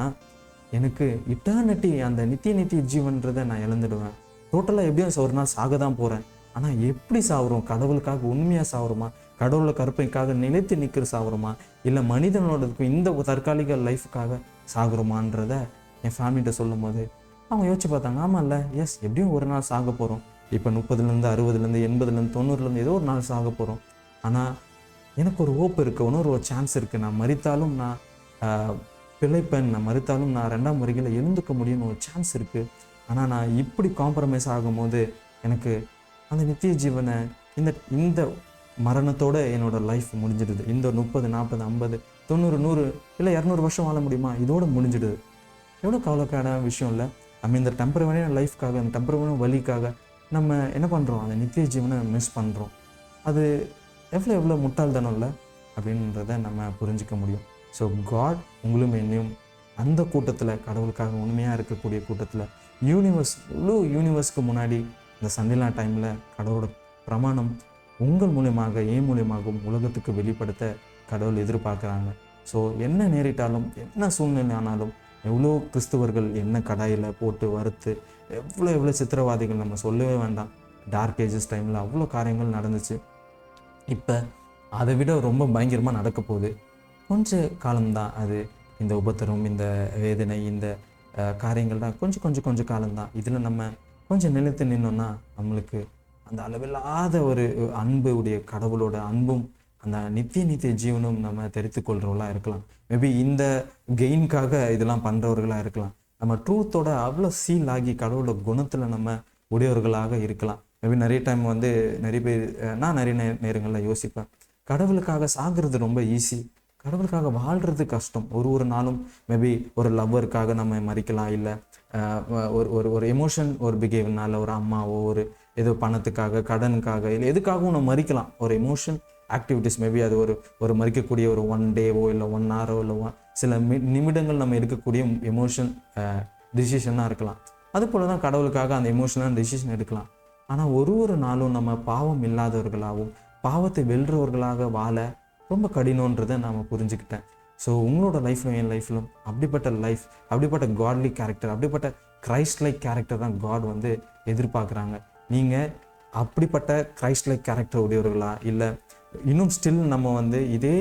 எனக்கு இட்டர்னிட்டி அந்த நித்திய ஜீவன்றதை நான் இழந்துடுவேன். டோட்டலாக எப்படியும் ஒரு நாள் சாக தான் போகிறேன். ஆனால் எப்படி சாகுறோம்? கடவுளுக்காக உண்மையாக சாகுறோமா, கடவுளோட கற்பனைக்காக நிலைத்து நிற்கிற சாகுறோமா, இல்லை மனிதனோட இந்த தற்காலிக லைஃபுக்காக சாகுறோமான்றத என் ஃபேமிலிகிட்ட சொல்லும் போது அவங்க யோசிச்சு பார்த்தாங்க. ஆமாம்ல, எஸ் எப்படியும் ஒரு நாள் சாக போகிறோம். இப்போ 30லேருந்து 60லேருந்து 80லேருந்து 90லேருந்து ஏதோ ஒரு நாள் சாக போகிறோம். ஆனால் எனக்கு ஒரு ஹோப் இருக்குது, இன்னொரு சான்ஸ் இருக்குது. நான் மறித்தாலும் நான் பிழைப்பேன், நான் மறித்தாலும் நான் 2ஆம் வருகையில் எழுந்துக்க முடியும்னு ஒரு சான்ஸ் இருக்குது. ஆனால் நான் இப்படி காம்ப்ரமைஸ் ஆகும்போது எனக்கு அந்த நித்திய ஜீவனை இந்த மரணத்தோடு என்னோடய லைஃப் முடிஞ்சிடுது. இந்த 30, 40, 50, 90, 100 இல்லை 200 வருஷம் வாழ முடியுமா? இதோடு முடிஞ்சிடுது. எவ்வளோ கவலைக்கான விஷயம் இல்லை? நம்ம இந்த டெம்பரவரியான லைஃப்காக, அந்த டெம்பரவரியான வழிக்காக நம்ம என்ன பண்ணுறோம், அந்த நித்திய ஜீவனை மிஸ் பண்ணுறோம். அது எவ்வளோ முட்டாள்தனம் இல்லை அப்படின்றத நம்ம புரிஞ்சிக்க முடியும். ஸோ காட் உங்களும் என்னையும் அந்த கூட்டத்தில், கடவுளுக்காக உண்மையாக இருக்கக்கூடிய கூட்டத்தில், முழு யூனிவர்ஸ்க்கு முன்னாடி இந்த சண்டேலா டைமில் கடவுளோட பிரமாணம் உங்கள் மூலியமாக, என் மூலியமாகவும் உலகத்துக்கு வெளிப்படுத்த கடவுள் எதிர்பார்க்குறாங்க. ஸோ என்ன நேரிட்டாலும், என்ன சூழ்நிலை ஆனாலும், எவ்வளோ கிறிஸ்துவர்கள் என்ன கடாயில் போட்டு வறுத்து, எவ்வளோ சித்திரவாதிகள் நம்ம சொல்லவே வேண்டாம். டார்க் ஏஜஸ் டைமில் அவ்வளோ காரியங்கள் நடந்துச்சு. இப்போ அதை விட ரொம்ப பயங்கரமாக நடக்க போகுது. கொஞ்ச காலம்தான் அது. இந்த உபத்திரம், இந்த வேதனை, இந்த காரியங்கள் தான் கொஞ்சம் காலம்தான். இதில் நம்ம கொஞ்சம் நிலைத்து நின்னோன்னா நம்மளுக்கு அந்த அளவில்லாத ஒரு அன்பு உடைய கடவுளோட அன்பும் அந்த நித்திய ஜீவனும் நம்ம தெரித்து கொள்றவர்களாக இருக்கலாம். மேபி இந்த கெயின்காக இதெல்லாம் பண்ணுறவர்களாக இருக்கலாம். நம்ம ட்ரூத்தோட அவ்வளோ சீல் ஆகி கடவுளோட குணத்தில் நம்ம உடையவர்களாக இருக்கலாம். மேபி நிறைய டைம் நிறைய பேர், நான் நிறைய நேரங்களில் யோசிப்பேன், கடவுளுக்காக சாகிறது ரொம்ப ஈஸி, கடவுளுக்காக வாழ்கிறது கஷ்டம். ஒரு நாளும் மேபி ஒரு லவ்வருக்காக நம்ம மறிக்கலாம், இல்லை ஒரு எமோஷன், ஒரு பிஹேவியர்னால, ஒரு அம்மாவோ, ஒரு ஏதோ பணத்துக்காக, கடனுக்காக, இல்லை எதுக்காகவும் நம்ம மறிக்கலாம். ஒரு எமோஷன் ஆக்டிவிட்டிஸ், மேபி அது ஒரு மறிக்கக்கூடிய ஒரு 1 டேவோ இல்லை 1 ஹாரோ இல்லை சில நிமிடங்கள் நம்ம எடுக்கக்கூடிய எமோஷன் டிசிஷனாக இருக்கலாம். அது போல தான் கடவுளுக்காக அந்த எமோஷனல் டிசிஷன் எடுக்கலாம். ஆனால் ஒரு நாளும் நம்ம பாவம் இல்லாதவர்களாகவும் பாவத்தை வெல்றவர்களாக வாழ ரொம்ப கடினன்றதை நாம் புரிஞ்சுக்கிட்டேன். ஸோ உங்களோட லைஃப்லும் என் லைஃப்லும் அப்படிப்பட்ட லைஃப், அப்படிப்பட்ட காட்லி கேரக்டர், அப்படிப்பட்ட கிரைஸ்ட் லைக் கேரக்டர் தான் காட் வந்து எதிர்பார்க்குறாங்க. நீங்கள் அப்படிப்பட்ட கிரைஸ்ட் லைக் கேரக்டர் உடையவர்களா, இல்லை இன்னும் ஸ்டில் நம்ம வந்து இதே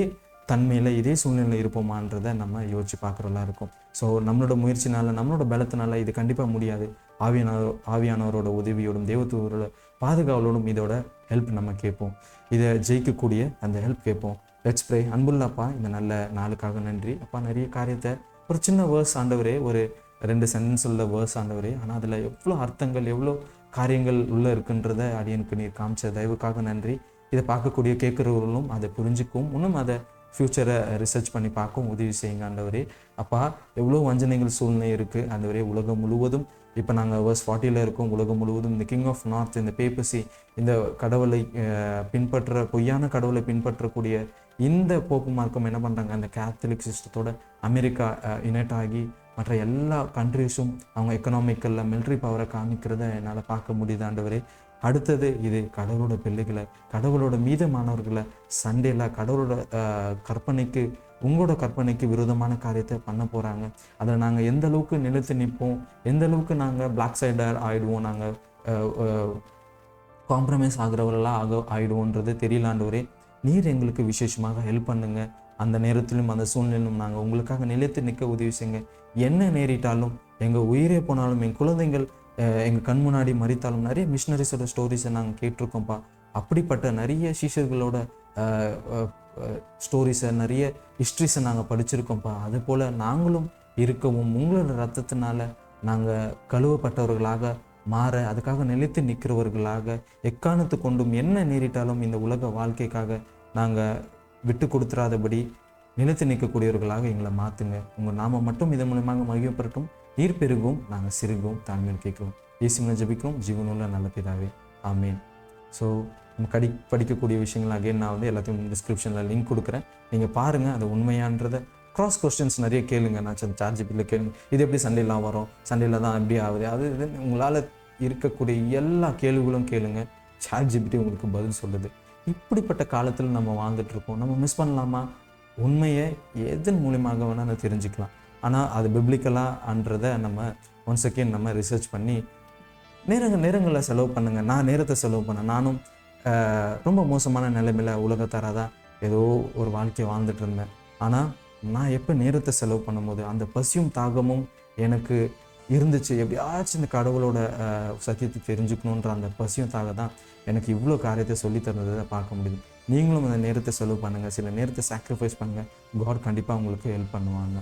தன்மையில் இதே சூழ்நிலையில் இருப்போமான்றதை நம்ம யோசிச்சு பார்க்குறதா இருக்கும். ஸோ நம்மளோட முயற்சினால, நம்மளோட பலத்தினால இது கண்டிப்பாக முடியாது. ஆவியானவரோட உதவியோடும் தேவதூதரோட பாதுகாவலோடும் இதோட ஹெல்ப் நம்ம கேட்போம். இதை ஜெயிக்கக்கூடிய அந்த ஹெல்ப் கேட்போம். Let's pray. அன்புள்ளப்பா, இந்த நல்ல நாளுக்காக நன்றி அப்பா. நிறைய காரியத்தை ஒரு சின்ன வேர்ஸ் ஆண்டவரே, ஒரு 2 சென்டென்ஸ் உள்ள வேர்ஸ் ஆண்டவரே, ஆனால் அதில் எவ்வளோ அர்த்தங்கள், எவ்வளோ காரியங்கள் உள்ளே இருக்குன்றதை அடியனுக்கு நீர் காமிச்ச தயவுக்காக நன்றி. இதை பார்க்கக்கூடிய கேட்குறவர்களும் அதை புரிஞ்சுக்கும், இன்னும் அதை ஃப்யூச்சரை ரிசர்ச் பண்ணி பார்க்கவும் உதவி செய்யுங்க ஆண்டவரே. அப்பா, எவ்வளோ வஞ்சனைகள் சூழ்நிலை இருக்குது ஆண்டவரே. உலகம் முழுவதும் இப்போ நாங்கள் வேர்ஸ் 40 இருக்கோம். உலகம் முழுவதும் இந்த கிங் ஆஃப் நார்த், இந்த பேப்பசி, இந்த கடவுளை பொய்யான கடவுளை பின்பற்றக்கூடிய இந்த போப்பு மார்க்கம் என்ன பண்ணுறாங்க, அந்த கேத்தலிக் சிஸ்டத்தோட அமெரிக்கா யுனைட் ஆகி மற்ற எல்லா கண்ட்ரிஸும் அவங்க எக்கனாமிக்கலில் மிலிட்ரி பவரை காமிக்கிறத என்னால் பார்க்க முடியுது ஆண்டவரே. அடுத்தது இது கடவுளோட பிள்ளைகளை, கடவுளோட மீதமானவர்களை சண்டேல கடவுளோட கற்பனைக்கு, உங்களோட கற்பனைக்கு விரோதமான காரியத்தை பண்ண போகிறாங்க. அதில் நாங்கள் எந்த அளவுக்கு நிலைத்து நிற்போம், எந்த அளவுக்கு நாங்கள் பிளாக் சைடர் ஆகிடுவோம், நாங்கள் காம்ப்ரமைஸ் ஆகிறவர்களாக ஆகிடுவோன்றது தெரியல ஆண்டவரே. நீர் எங்களுக்கு விசேஷமாக ஹெல்ப் பண்ணுங்க. அந்த நேரத்திலும் அந்த சூழ்நிலையிலும் நாங்கள் உங்களுக்காக நிலைத்து நிற்க உதவி செய்யுங்க. என்ன நேரிட்டாலும், எங்கள் உயிரே போனாலும், என் குழந்தைகள் எங்கள் கண் முன்னாடி மறித்தாலும், நிறைய மிஷினரிஸோட ஸ்டோரிஸை நாங்கள் கேட்டிருக்கோம்ப்பா. அப்படிப்பட்ட நிறைய சீஷர்களோட ஸ்டோரிஸை, நிறைய ஹிஸ்ட்ரிஸை நாங்கள் படிச்சிருக்கோம்ப்பா. அதுபோல் நாங்களும் இருக்கவும், உங்களோட ரத்தத்தினால நாங்கள் கழுவப்பட்டவர்களாக மாற, அதுக்காக நிலைத்து நிற்கிறவர்களாக, எக்காரணத்து கொண்டும் என்ன நேரிட்டாலும் இந்த உலக வாழ்க்கைக்காக நாங்கள் விட்டு கொடுத்துறாதபடி நிலைத்து நிற்கக்கூடியவர்களாக எங்களை மாற்றுங்க. உங்கள் நாம மட்டும் இதன் மூலமாக மகிழ்ப்படட்டும். நீர் பெருகும், நாங்கள் சிறுகும் தாழ்மையில் கேட்கிறோம். இயேசுவின் ஜெபிக்கிறோம் ஜீவனுள்ள நல்ல பிதாவே, ஆமீன். ஸோ நம்ம படிக்கக்கூடிய விஷயங்கள் அகைன் நான் வந்து எல்லாத்தையும் டிஸ்கிரிப்ஷனில் லிங்க் கொடுக்குறேன். நீங்கள் பாருங்கள், அது உண்மையான்றதை க்ராஸ் கொஸ்டின்ஸ் நிறைய கேளுங்க. நான் சார்ஜிபியில் கேளுங்க, இது எப்படி சண்டேலாம் வரும், சண்டேல தான் எப்படி ஆகுது, அது இது உங்களால் இருக்கக்கூடிய எல்லா கேள்விகளும் கேளுங்க. சார்ஜிபிலிட்டி உங்களுக்கு பதில் சொல்லுது. இப்படிப்பட்ட காலத்தில் நம்ம வாழ்ந்துட்டுருக்கோம். நம்ம மிஸ் பண்ணலாமா? உண்மையை எதன் மூலியமாக வேணால் தெரிஞ்சுக்கலாம். ஆனால் அது பிப்ளிக்கலான்றதை நம்ம ஒன்ஸ் அகெயின் நம்ம ரிசர்ச் பண்ணி நேரங்களில் செலவு பண்ணுங்கள். நான் நேரத்தை செலவு பண்ணேன். நானும் ரொம்ப மோசமான நிலைமையில் உலகத்தாராக தான் ஏதோ ஒரு வாழ்க்கையை வாழ்ந்துட்டு இருந்தேன். ஆனால் நான் எப்போ நேரத்தை செலவு பண்ணும்போது அந்த பசியும் தாகமும் எனக்கு இருந்துச்சு. எப்படியாச்சும் இந்த கடவுளோட சத்தியத்தை தெரிஞ்சுக்கணுன்ற அந்த பசியும் தாக தான் எனக்கு இவ்வளோ காரியத்தை சொல்லித்தரதை பார்க்க முடியுது. நீங்களும் அந்த நேரத்தை செலவு பண்ணுங்கள், சில நேரத்தை சாக்ரிஃபைஸ் பண்ணுங்கள். காட் கண்டிப்பாக உங்களுக்கு ஹெல்ப் பண்ணுவாங்க.